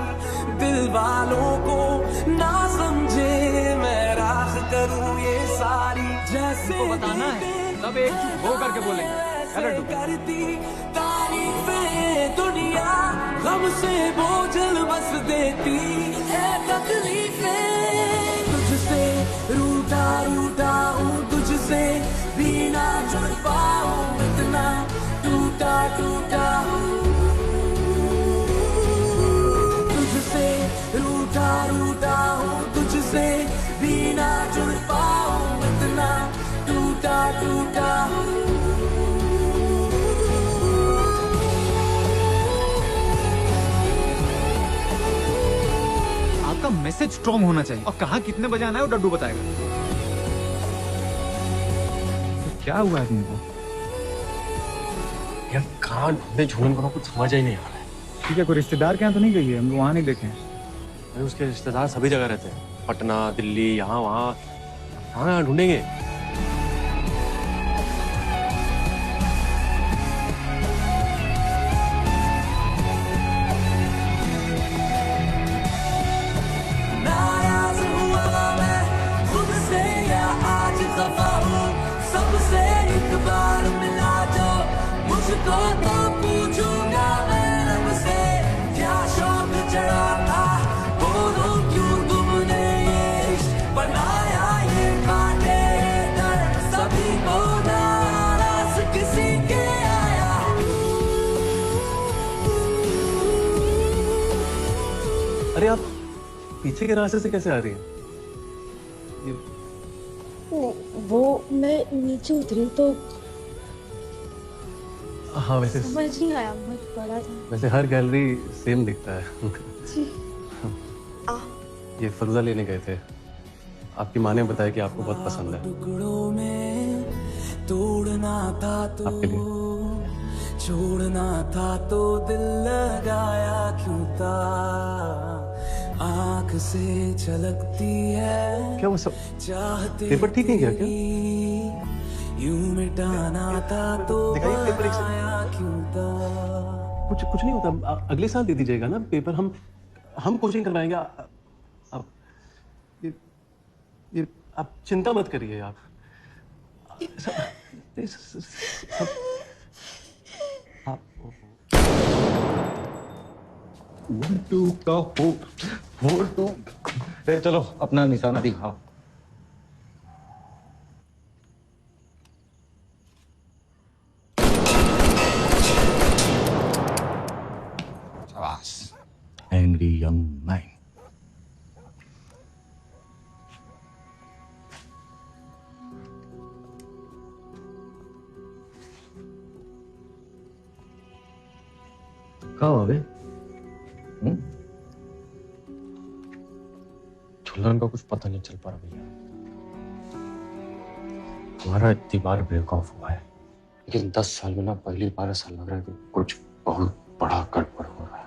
दिल वालों को ना समझे मैं राख करूं ये सारी। जैसे तो बताना है सब एक चुप हो करके बोलेंगे। करती तारीफें दुनिया गम से बोझल बस देती है तकलीफें। तुझसे रूठा रूठा हूँ, तुझसे भी ना जुड़ पाऊँ, इतना टूटा टूटा हूँ। रूठा रूठा हूँ, तुझसे भी ना जुड़ पाऊँ, इतना टूटा टूटा हूँ। आपका मैसेज स्ट्रॉन्ग होना चाहिए और कहाँ कितने बजे आना है वो डड्डू बताएगा। तो क्या हुआ है तुमको? यार कहाँ ढूंढे झूलन को कुछ समझ ही नहीं आ रहा है। ठीक है, कोई रिश्तेदार के यहाँ तो नहीं गई है? हम वहाँ नहीं देखे हैं। अरे उसके रिश्तेदार सभी जगह रहते हैं, पटना दिल्ली यहाँ वहाँ, कहाँ ढूंढेंगे? नाराज हुआ मैं खुद से या आज खफा हूँ, सबसे एक बार मिला जो मुझको तो पूछूंगा मैं रब से क्या शौक चढ़ा था, बोलो क्यों तुमने ये इश्क बनाया, ये कांटे दर्द सभी को नाराज किसी के आया। अरे आप पीछे के रास्ते से कैसे आ रही है? वो मैं नीचे उतरी तो हाँ वैसे समझ नहीं आया, बहुत बड़ा था। वैसे हर गैलरी सेम दिखता है। जी। ये फर्जा लेने गए थे, आपकी माँ ने बताया कि आपको बहुत पसंद है। टुकड़ों में तोड़ना था तो आपके लिए छोड़ना था तो दिल लगाया क्यों था। आंख से झलकती है क्या वो सब चाहते पेपर ठीक नहीं किया क्या? यूं मिटाना था तो बनाया क्यों था। कुछ नहीं होता, अगले साल दे दीजिएगा ना पेपर, हम कोचिंग करवाएंगे। आप ये आप चिंता मत करिए। आप चलो अपना निशाना दिखाओ। Angry young man. कहाँ हो बे? झूलन का कुछ पता नहीं चल पा रहा भैया। हमारा इतनी बार ब्रेक ऑफ हुआ है, लेकिन 10 साल में ना पहली बार ऐसा लग रहा है कि कुछ बहुत बड़ा गड़बड़ हो रहा है।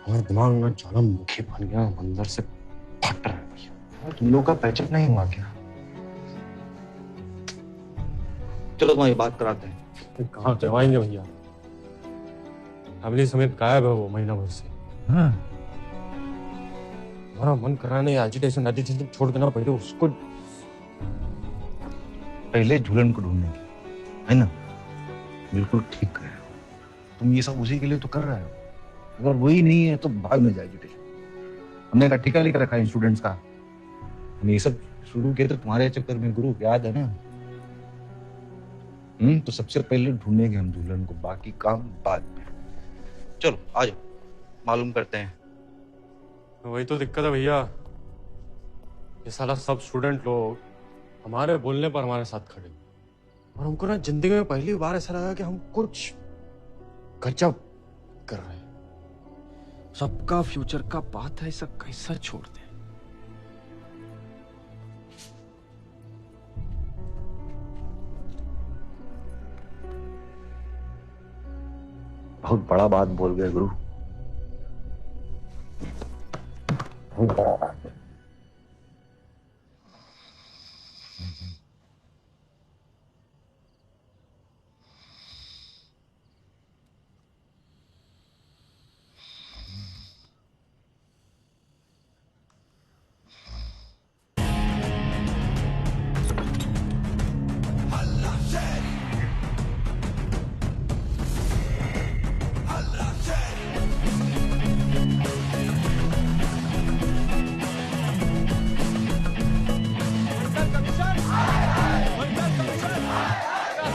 हमारा दिमाग ना ज्वालामुखी बन गया, अंदर से फट रहा है भैया। तुम लोग का पैचअप नहीं हुआ क्या? चलो तुम्हारी बात कराते हैं। कहाँ करवाएंगे भैया, फैमिली समेत गायब है वो महीना भर से। हाँ। हमारा मन करा नहीं, एजिटेशन छोड़ देना पहले उसको। पहले झूलन को ढूंढने की, है ना? बिल्कुल ठीक कर रहे हो तुम, ये सब उसी के लिए तो कर रहे हो। अगर वही नहीं है तो भाग में जाए एजुटेशन। हमने का ठेका लेकर रखा है स्टूडेंट्स का। हमने ये सब शुरू किया तो तुम्हारे चक्कर में गुरु, याद है ना? तो सबसे पहले ढूंढेंगे हम दुल्हन को, बाकी काम बाद में। चलो आ जाओ, मालूम करते हैं। वही तो दिक्कत है भैया, ये साला सब स्टूडेंट लोग हमारे बोलने पर हमारे साथ खड़े, और हमको ना जिंदगी में पहली बार ऐसा लगा कि हम कुछ गजब कर रहे हैं। सबका फ्यूचर का बात है, ऐसा कैसा छोड़ दे। बहुत बड़ा बात बोल गए गुरु।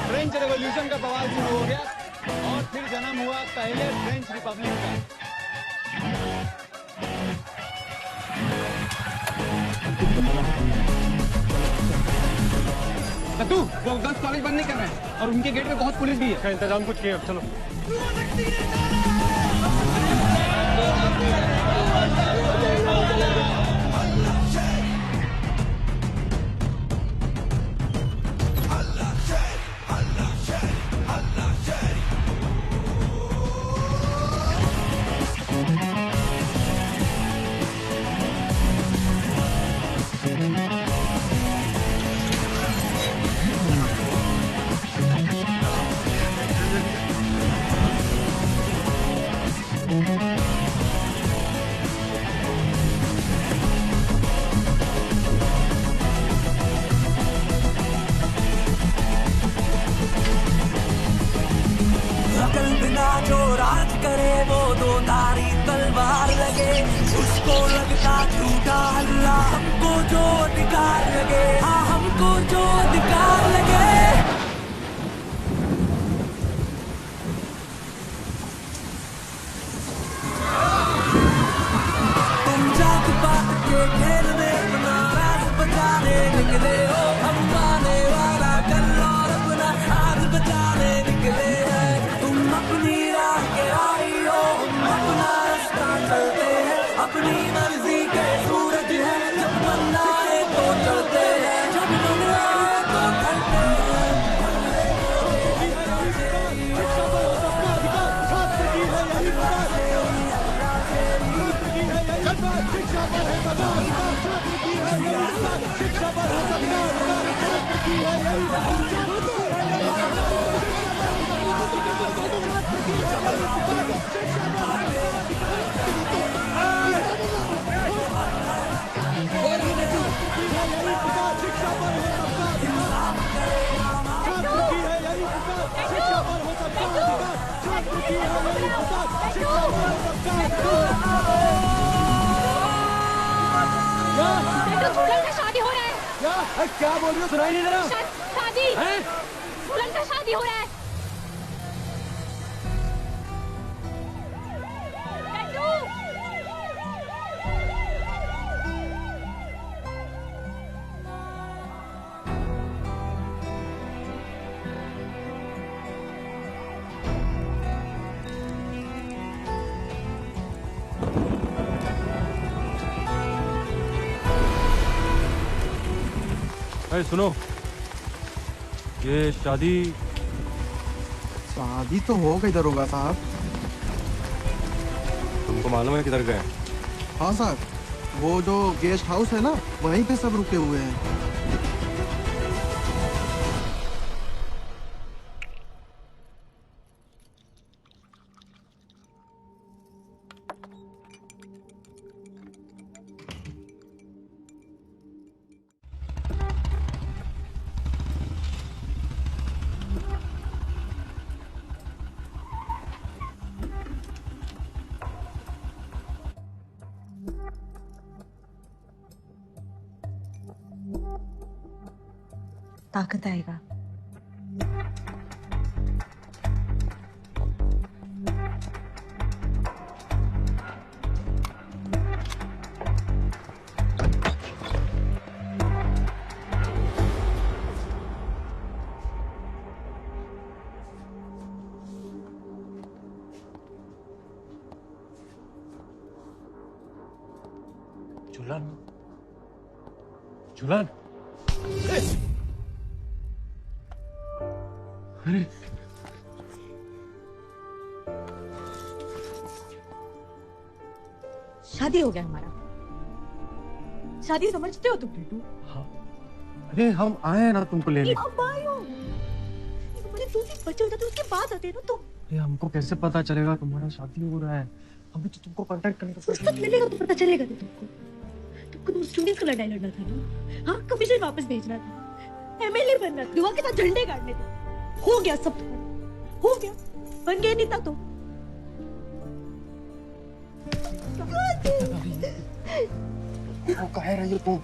फ्रेंच रेवोल्यूशन का बवाल शुरू हो गया और फिर जन्म हुआ पहले फ्रेंच रिपब्लिक का। तू वो गर्ल्स कॉलेज बंद नहीं कर रहे हैं और उनके गेट पे बहुत पुलिस भी है। का इंतजाम कुछ किया, चलो। अकल बिना जो राज करे वो दो धारी तलवार लगे, उसको लगता झूठा हल्ला, हमको जो अधिकार लगे, हाँ हमको जो अधिकार लगे। तुम जात पात के खेल में अपना राज बचाने निकले हो, हम पाने वाला कल और अपना हाथ बचाने निकले हैं। तुम अपनी राह के आई हो, हम अपना रास्ता चलते हैं, अपनी मर्जी के सूरज है, जब बनना है तो चलते हैं, जब बनना है तो चलते हैं। शादी हो रहा है। क्या बोल रही हो, सुनाई नहीं दे रहा? शादी दुल्हन का शादी हो रहा है। अरे सुनो, ये शादी तो हो गई दरोगा साहब। तुमको मालूम है किधर गए? हाँ साहब, वो जो गेस्ट हाउस है ना, वहीं पे सब रुके हुए हैं। ताकत आएगा। झूलन, झूलन। अरे शादी हो गया हमारा। शादी समझते हो तुम टीटू? अरे हम आए हैं ना तुमको लेने। अब आए हो। तुम्हारे 2 दिन बचे होते तो उसके बाद आते ना तुम। अरे हमको कैसे पता चलेगा तुम्हारा शादी हो रहा है? हमें तो तुमको कांटेक्ट करने का फुर्सत मिलेगा तो पता चलेगा तुमको। तुमको तो स्टूडेंट्स को लड़ाई लड़ना था ना। हाँ, कमीशन वापस भेजना था, एमएलए बनना था, दुआ के साथ झंडे गाड़ने थे। हो गया सब, हो गया। बन गए नेता तो। वो कह रही हो तुम?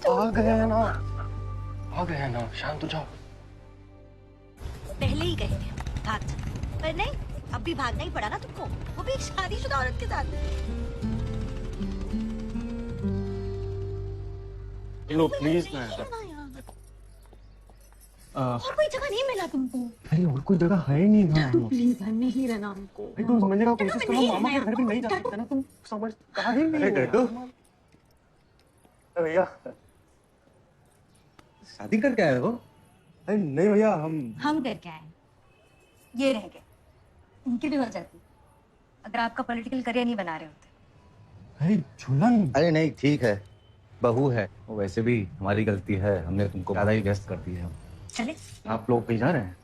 आ गए हैं ना, आ गए हैं ना, शांत हो जाओ। पहले ही गए थे भाग जा, पर नहीं, अब भी भागना ही पड़ा ना तुमको, वो भी एक शादीशुदा औरत के साथ। लो प्लीज ना। और कोई जगह नहीं मिला तुमको? अरे और कोई जगह है नहीं ना। प्लीज घर में ही रहना हमको। तुम समझने का कोशिश करो, मामा के घर भी नहीं जा सकते ना, तुम समझ कहा ही नहीं। अरे डड्डू, भैया शादी करके आए हो? अरे नहीं भैया, हम करके आए, ये रह गए, इनकी भी हो जाती अगर आपका पॉलिटिकल करियर नहीं बना रहे होते। अरे झूलन। अरे नहीं, ठीक है, बहू है, वो वैसे भी हमारी गलती है, हमने तुमको ज्यादा ही व्यस्त कर दिया। चले, आप लोग कहीं जा रहे हैं?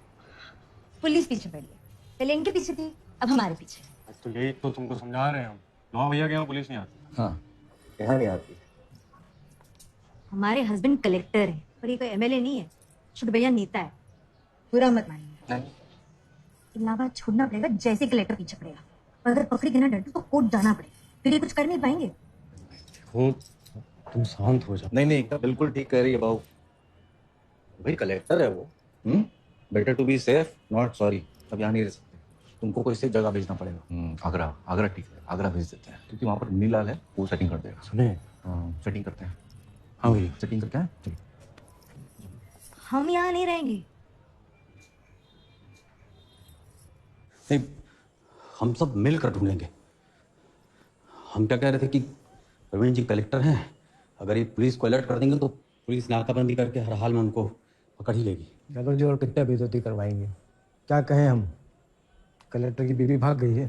पुलिस पीछे पड़ी है, पहले इनके पीछे थी, अब हमारे पीछे। तो यही तो तुमको समझा रहे हैं हम। लो भैया के यहाँ पुलिस नहीं आती। हाँ, यहाँ नहीं आती। हमारे हस्बैंड कलेक्टर है और ये कोई एमएलए नहीं है, छोटे भैया नेता है, बुरा मत मानिए। इलाहाबाद छोड़ना पड़ेगा, जैसे कलेक्टर पीछे पड़ेगा, और अगर पकड़ी गए ना डंडू तो कोर्ट जाना पड़ेगा, फिर ये कुछ कर नहीं पाएंगे। हो, तुम शांत हो जाओ। नहीं, बिल्कुल ठीक कह रही है बहू, भाई कलेक्टर है वो। Better to be safe not sorry. अब यहाँ नहीं रह सकते, तुमको कोई सेफ जगह भेजना पड़ेगा। आगरा ठीक है, आगरा भेज देते हैं, क्योंकि वहाँ पर नीलाल है, वो सेटिंग कर देगा। सुने, सेटिंग करते हैं। हाँ भैया, सेटिंग करते हैं। चलिए, हम यहाँ नहीं रहेंगे। नहीं, हम सब मिलकर ढूंढेंगे। हम क्या कह रहे थे कि प्रवीण जी कलेक्टर हैं, अगर ये पुलिस को अलर्ट कर देंगे तो पुलिस नाकाबंदी करके हर हाल में उनको पकड़ ही लेगी। चलो जी, और कितना बेइज्जती करवाएंगे? क्या कहें हम? कलेक्टर की बीवी भाग गई है।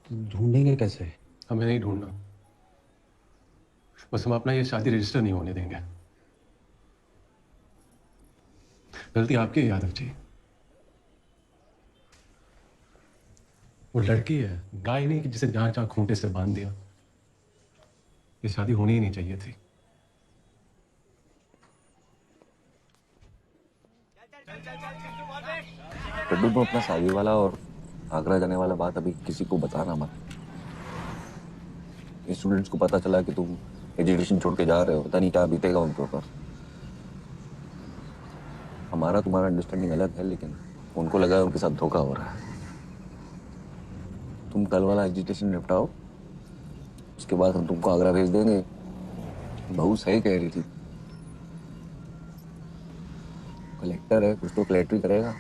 तो ढूंढेंगे कैसे? हमें नहीं ढूंढना, बस हम अपना ये शादी रजिस्टर नहीं होने देंगे। गलती आपकी है यादव जी। वो लड़की है, गाय नहीं कि जिसे जहां जहां खूंटे से बांध दिया। ये शादी होनी ही नहीं चाहिए थी। लड्डू, तुम अपना शादी वाला और आगरा जाने वाला बात अभी किसी को बताना मत। स्टूडेंट्स को पता चला कि तुम एजुकेशन छोड़ के जा रहे हो, पता नहीं क्या बीतेगा उनके ऊपर। हमारा तुम्हारा अंडरस्टैंडिंग अलग है, लेकिन उनको लगा उनके साथ धोखा हो रहा है। तुम कल वाला एजुकेशन निपटाओ, उसके बाद हम तुमको आगरा भेज देंगे। बहू सही कह रही थी, कलेक्टर है, कुछ तो कलेक्टरी करेगा।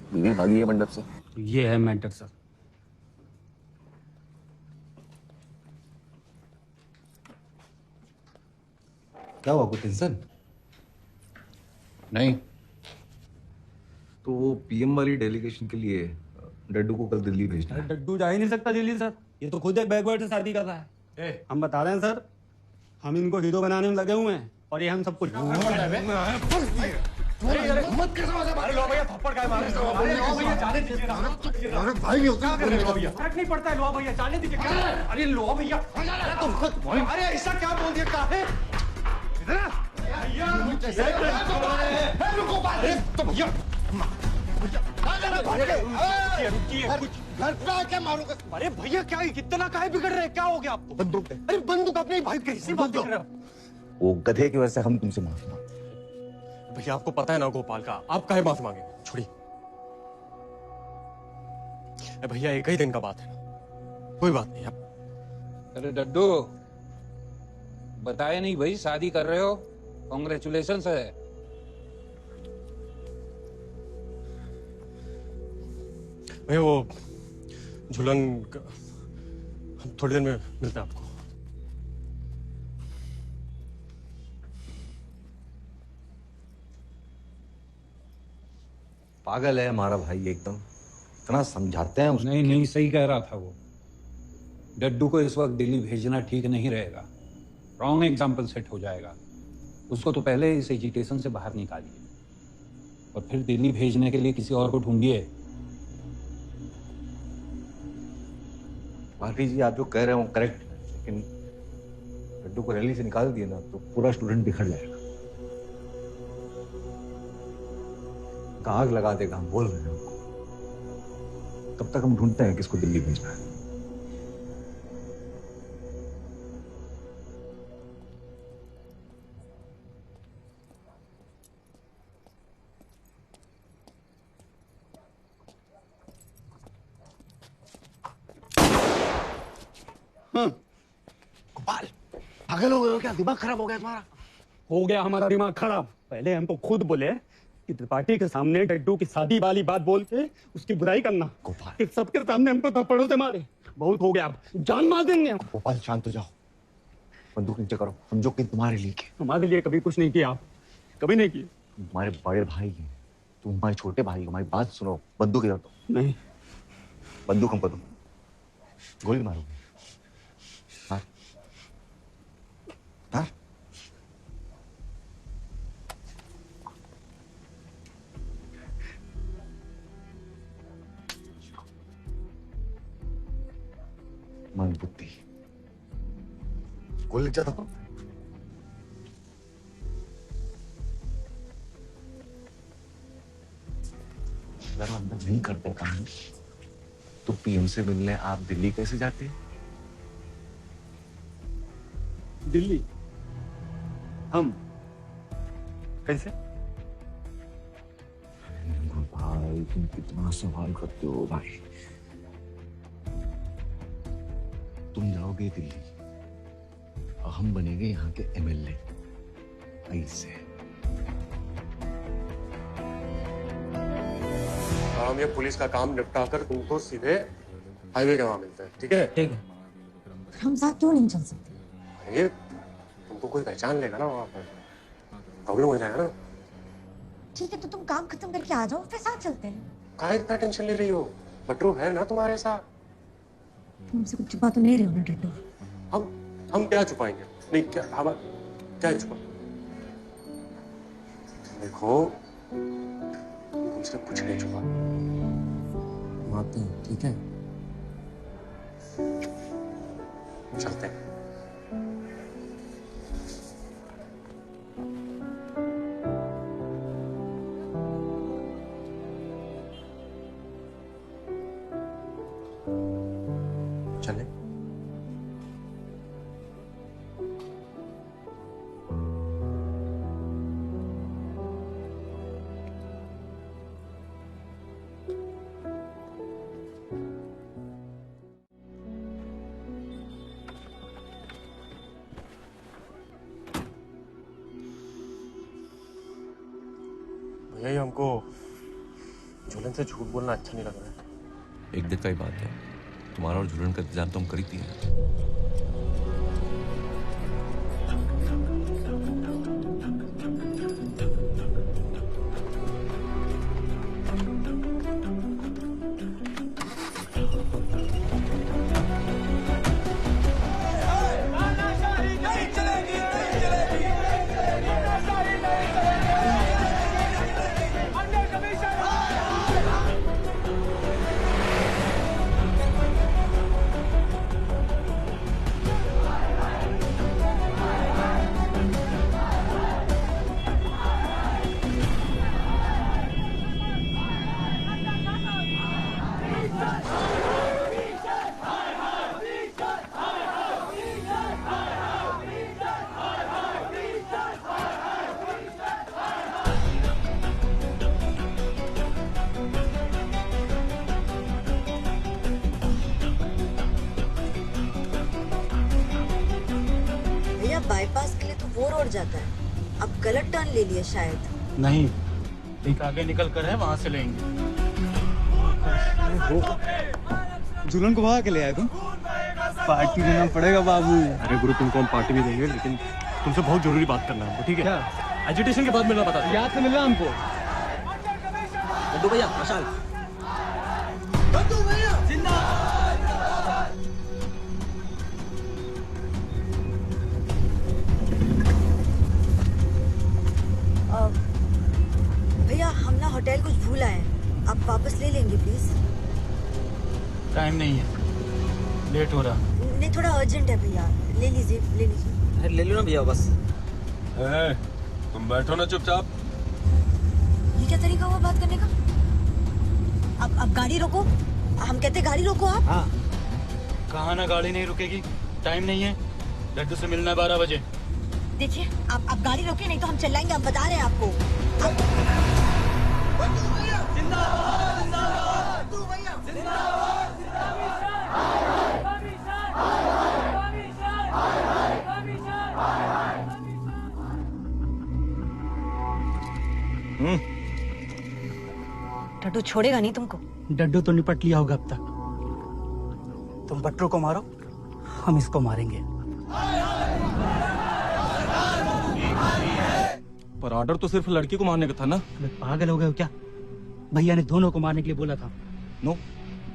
बीवी भागी है मंडप से। ये है मैटर सर। क्या हुआ, कोई टेंशन? नहीं। तो वो पीएम वाली डेलीगेशन के लिए डड्डू को कल दिल्ली भेजना है। डड्डू जा ही नहीं सकता दिल्ली सर, ये तो खुद एक बैकवर्ड से शादी कर रहा है। हम बता रहे हैं सर, हम इनको हीरो बनाने में लगे हुए हैं और ये हम सब कुछ मत कैसे मारे लो भैया, थप्पड़ काय मारे? अरे लो भैया जाने दीजिए ना। अरे भाई क्या कर रहे हो भैया? फर्क नहीं पड़ता है, लो भैया जाने दीजिए। अरे लो भैया, अरे ऐसा क्या बोल दिया? क्या है इधर रुको तो भैया घर पे आके मारूंगा। अरे भैया क्या कितना काहे बिगड़ रहे? क्या हो गया आपको? बंदूक है। अरे बंदूक अपनी भाई कैसी बात कर रहे हो? वो गधे की वजह से हम तुमसे माफी मांगते। भैया आपको पता है ना गोपाल का, आप काहे माफी मांगे? छोड़िए भैया, एक ही दिन का बात है ना, कोई बात नहीं। आप अरे डड्डू, बताया नहीं भाई शादी कर रहे हो? कांग्रेचुलेशंस है। भैया वो झूलन हम थोड़ी देर में मिलते हैं आपको। पागल है हमारा भाई एकदम, इतना समझाते हैं उसको। नहीं सही कह रहा था वो। डड्डू को इस वक्त दिल्ली भेजना ठीक नहीं रहेगा, रॉन्ग एग्जाम्पल सेट हो जाएगा। उसको तो पहले इस एजिटेशन से बाहर निकालिए और फिर दिल्ली भेजने के लिए किसी और को ढूंढिए। पार्टी जी, आप जो कह रहे हो करेक्ट है, लेकिन डड्डू को रैली से निकाल दिए ना तो पूरा स्टूडेंट बिखर जाएगा, आग लगा देगा। हम बोल रहे हैं आपको, तब तक हम ढूंढते हैं किसको दिल्ली भेजना है। गोपाल, पागल हो गए हो क्या? दिमाग खराब हो गया तुम्हारा? हो गया हमारा दिमाग खराब। पहले हमको खुद बोले कि त्रिपाठी के सामने डड्डू की शादी वाली बात बोल के उसकी बुराई करना, फिर सबके सामने हमको थप्पड़ों से मारे। बहुत हो गया, अब जान मार देंगे। गोपाल शांत हो जाओ, बंदूक नीचे करो। समझो कि तुम्हारे लिए किया। हमारे लिए कभी कुछ नहीं किया आप, कभी नहीं किए। तुम्हारे बड़े भाई हैं, तुम हमारे छोटे भाई हो, हमारी बात सुनो। बंदूक इधर दो। नहीं, बंदूक हमको दो, गोली मारोगे। मन बुद्धि गोली जाता हूं। अगर हम अंदर नहीं करते काम तो पीएम से मिलने आप दिल्ली कैसे जाते? दिल्ली हम कैसे? भाई तुम कितना सवाल करते हो भाई। तुम जाओगे दिल्ली और हम बनेंगे यहाँ के एमएलए। ऐसे हम ये पुलिस का काम निपटा कर तुमको सीधे हाईवे के वहां मिलते हैं, ठीक है? ठीक है। हम साथ क्यों नहीं चल सकते? अरे तुमको कोई पहचान लेगा ना वहां पर, प्रॉब्लम हो जाएगा ना। ठीक है, तो तुम काम खत्म करके आ जाओ, फिर साथ चलते हैं। काहे इतना टेंशन ले रही हो? बटरू है ना तुम्हारे साथ। तुमसे कुछ छुपा तो नहीं रहे हो ना डड्डू? हम क्या छुपाएंगे? नहीं क्या हम क्या छुपा? देखो तुमसे कुछ नहीं छुपा, हम आते हैं, ठीक है? चलते हैं। चले भैया, ये हमको झूलन से झूठ बोलना अच्छा नहीं लग रहा है। एक दिन का ही बात है, तुम्हारा और झूलन का इंतजाम तो हम कर ही दिए। भैया बाईपास के लिए तो वो रोड जाता है, अब गलत टर्न ले लिया शायद। नहीं, एक आगे निकल कर है, वहां से लेंगे। जुलन को वहां के ले आए तुम? पार्टी देना पड़ेगा बाबू। अरे गुरु, तुमको हम पार्टी भी देंगे, लेकिन तुमसे बहुत जरूरी बात करना है हमको, ठीक है? क्या? एजुटेशन के बाद मिलना बता। याद से मिलना हमको। लड्डू भैया, मशाल। लड्डू भैया जिंदाबाद। भैया हम ना होटल कुछ भूल आए हैं, आप वापस ले लेंगे प्लीज? टाइम नहीं है, लेट हो रहा। नहीं, थोड़ा अर्जेंट है भैया, ले लीजिए ले लीजिए। अरे ले लो ना भैया बस। तुम बैठो ना चुपचाप। ये क्या तरीका हुआ बात करने का? अब गाड़ी रोको, हम कहते गाड़ी रोको आप। हाँ, कहा ना गाड़ी नहीं रुकेगी, टाइम नहीं है। लड्डू से मिलना है 12 बजे। देखिए आप गाड़ी रोके, नहीं तो हम चिल्लाएंगे, आप बता रहे हैं आपको। डड्डू छोड़ेगा नहीं तुमको। डड्डू तो निपट लिया होगा अब तक। तुम बटरों को मारो, हम इसको मारेंगे। पर ऑर्डर तो सिर्फ लड़की को मारने का था ना? पागल हो गए हो क्या? भैया ने दोनों को मारने के लिए बोला था। नो,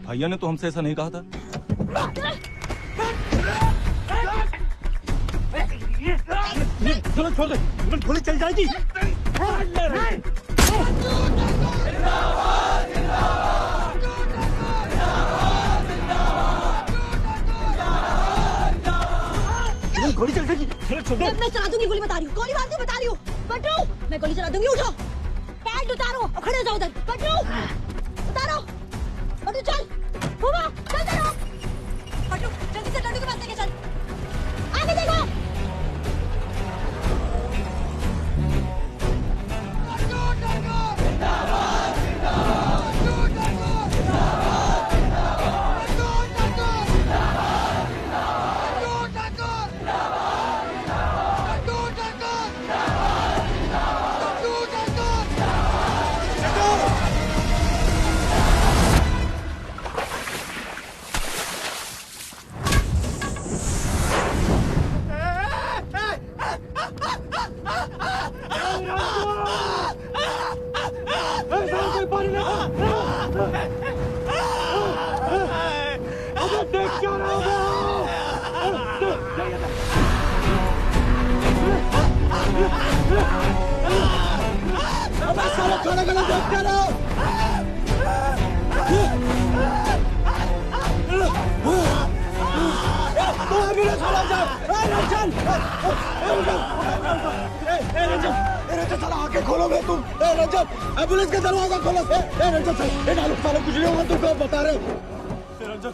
भैया ने तो हमसे ऐसा नहीं कहा था। चलो छोड़ दे, गोली चल जाएगी। गोली चल जाएगी। मैं चला दूंगी गोली, बता रही हूँ, गोली मार दूँ, बता रही हूँ। बटरू, मैं गोली चला दूंगी, उठो, पैंट उतारो और खड़े हो जाओ उधर। बटरू, उतारो, बटरू चल, हुआ, चल चलो, बटरू जल्दी से लड्डू के पास लेके चल, आगे देखो। आके खोलोगे तुम? रंजन, एम्बुलेंस का दरवाजा खोलो। रंजन साले कुछ नहीं होगा, तुम क्या बता रहे हो? रंजन,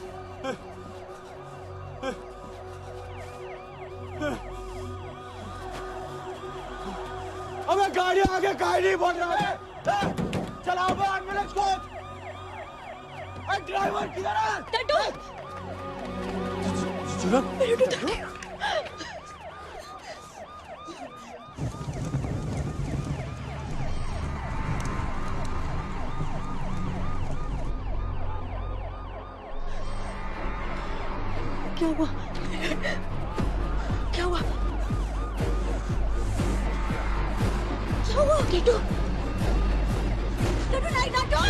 अबे गाड़ी आगे काहे नहीं बढ़ रहा है? चलाओ एम्बुलेंस को। ड्राइवर किधर है? टट्टू, क्या हुआ? क्या हुआ? क्या हुआ? टट्टू, टट्टू नहीं, टट्टू।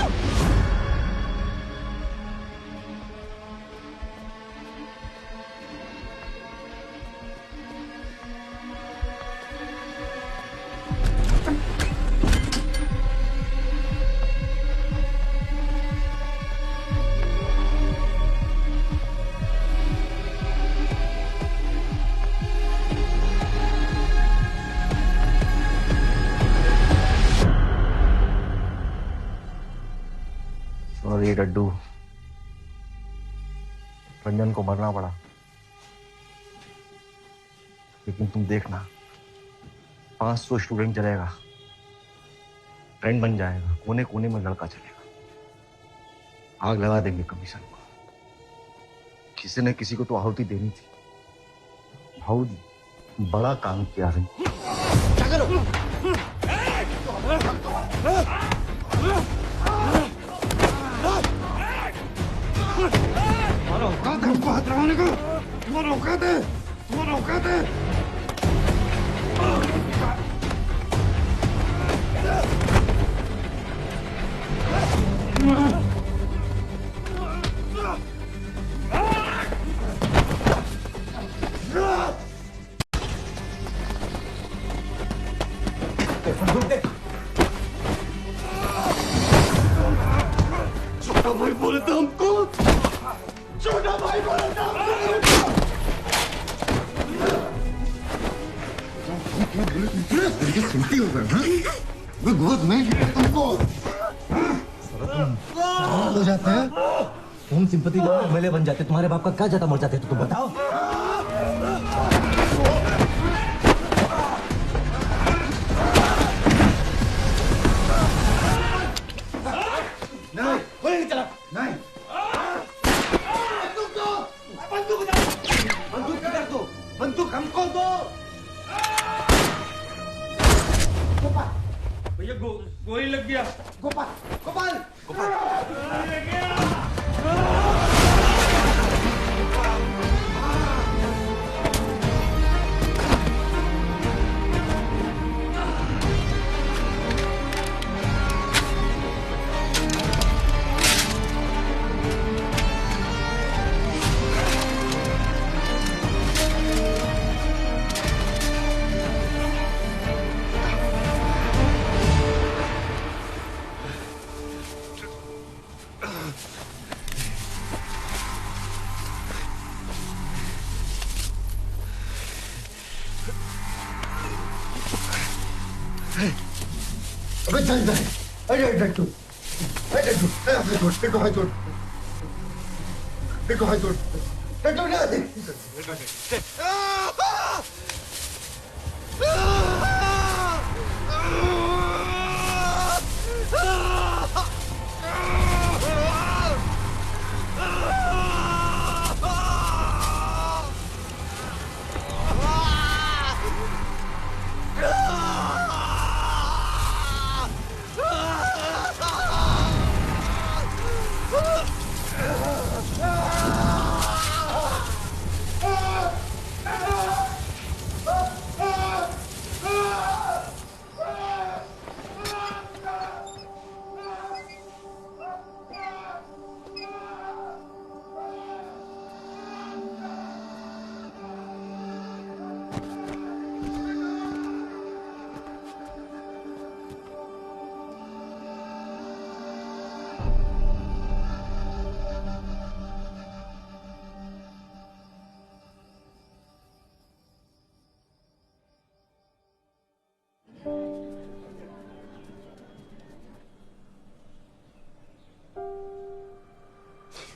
सॉरी डड्डू, रंजन को मरना पड़ा, लेकिन तुम देखना 500 स्टूडेंट चलेगा, ट्रेंड बन जाएगा, कोने कोने में लड़का चलेगा, आग लगा देंगे कमीशन को। किसी ने किसी को तो आहुति देनी थी। भाऊ जी, बड़ा काम किया है। क्या करो? तुम्हारा औकात है हमको हाथ लगाने का? तुम्हारा औकात है? तुम्हारा औकात है? छोटा भाई बोले थे हमको, छोटा भाई बोले थे हमको। सुनती हो गए मैं गोद में तुमको हो जाते हैं, तुम सिंपैथी एमएलए बन जाते, तुम्हारे बाप का क्या जाता मर जाते तो तुम बताओ। नहीं कोई नहीं चला, नहीं बंदूक दो, बंदूक दो, बंदूक किधर दो, बंदूक हमको दो। गोपाल भैया गोली लग गया। गोपाल गोपाल गोपाल लग गया। अबे चल जाए, अरे डट्टू, अरे डट्टू, हाथ जोड़, डट्टू हाथ जोड़, डट्टू हाथ जोड़, डट्टू ना दे।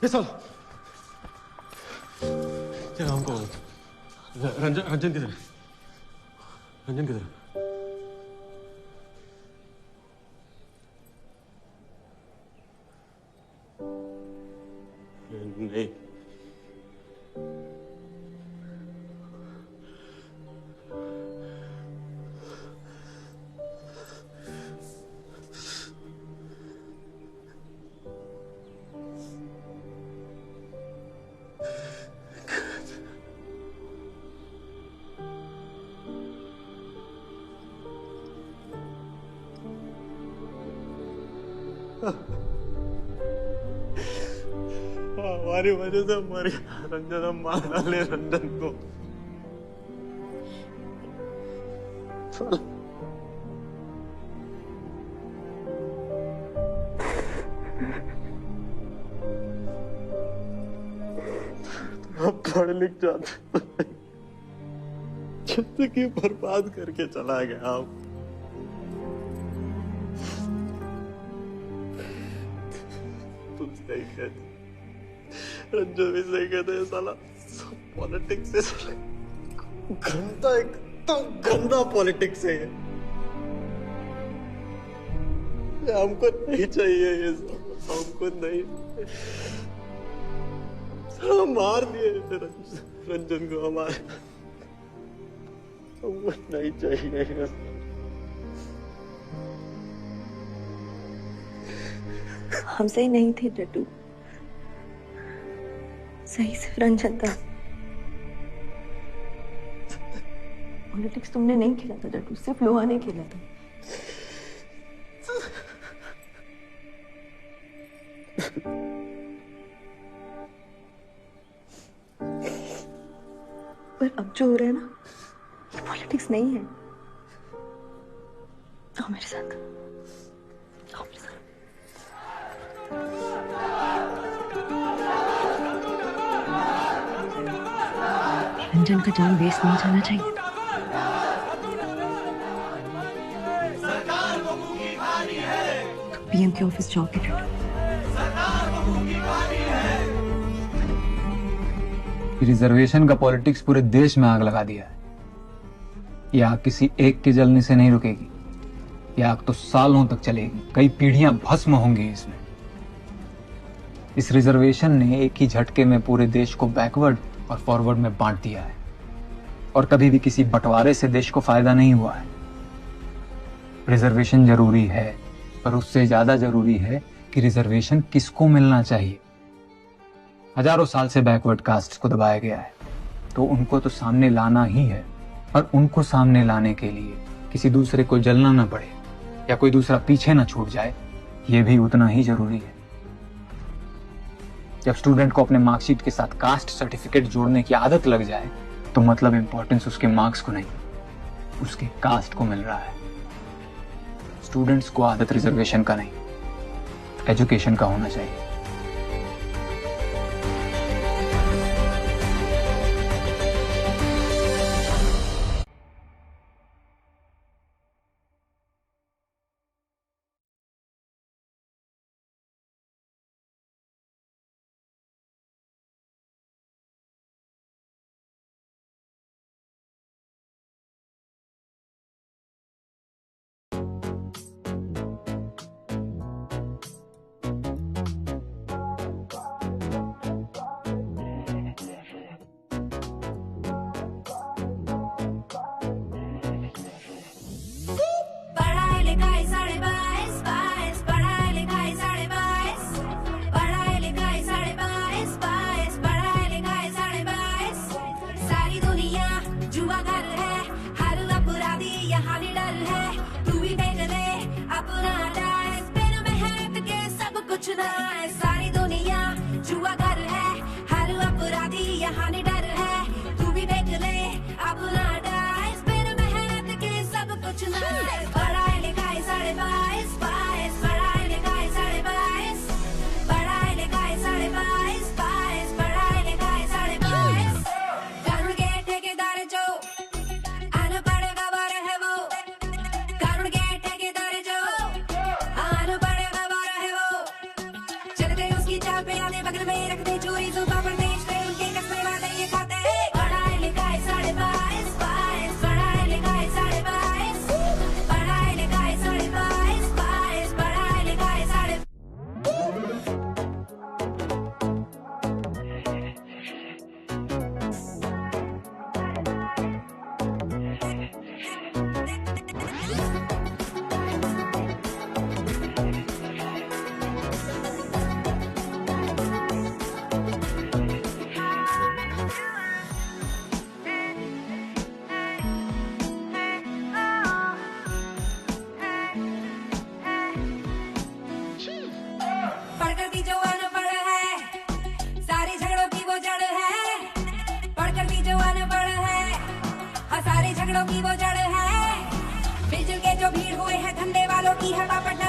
ये साल चलो हमको रंजन रंजन किधर है? रंजन किधर है? नहीं हमारी वजह से मर गया रंजन, हम मार डाले रंजन को। अब पढ़ लिख जाते जिंदगी बर्बाद करके चला गया आप। तुम सही कहते, रंजन भी सही कहते हैं, साला पॉलिटिक्स से साला गंदा, एकदम गंदा पॉलिटिक्स है ये हमको नहीं चाहिए, ये हमको नहीं। साला मार दिए रंजन को हमारे। कुछ नहीं चाहिए। हम सही नहीं थे डड्डू, सही सिर्फ रंजन था। पॉलिटिक्स तुमने नहीं खेला था डड्डू, सिर्फ लोहा ने खेला था। पर अब जो हो रहा है ना, ये पॉलिटिक्स नहीं है। आओ मेरे साथ, आओ मेरे साथ। रंजन का जान वेस्ट नहीं जाना चाहिए। तो पीएम के ऑफिस जाओगे डड्डू? रिजर्वेशन का पॉलिटिक्स पूरे देश में आग लगा दिया है। यह आग किसी एक के जलने से नहीं रुकेगी। यह आग तो सालों तक चलेगी, कई पीढ़ियां भस्म होंगी इसमें। इस रिजर्वेशन ने एक ही झटके में पूरे देश को बैकवर्ड और फॉरवर्ड में बांट दिया है, और कभी भी किसी बंटवारे से देश को फायदा नहीं हुआ है। रिजर्वेशन जरूरी है, पर उससे ज्यादा जरूरी है कि रिजर्वेशन किसको मिलना चाहिए। हजारों साल से बैकवर्ड कास्ट को दबाया गया है, तो उनको तो सामने लाना ही है। और उनको सामने लाने के लिए किसी दूसरे को जलना ना पड़े या कोई दूसरा पीछे ना छूट जाए, ये भी उतना ही जरूरी है। जब स्टूडेंट को अपने मार्कशीट के साथ कास्ट सर्टिफिकेट जोड़ने की आदत लग जाए, तो मतलब इंपॉर्टेंस उसके मार्क्स को नहीं, उसके कास्ट को मिल रहा है। स्टूडेंट्स को आदत रिजर्वेशन का नहीं, एजुकेशन का होना चाहिए। झगड़ों की वो जड़ है। मिलजुल के जो भीड़ हुए हैं धंधे वालों की है बापट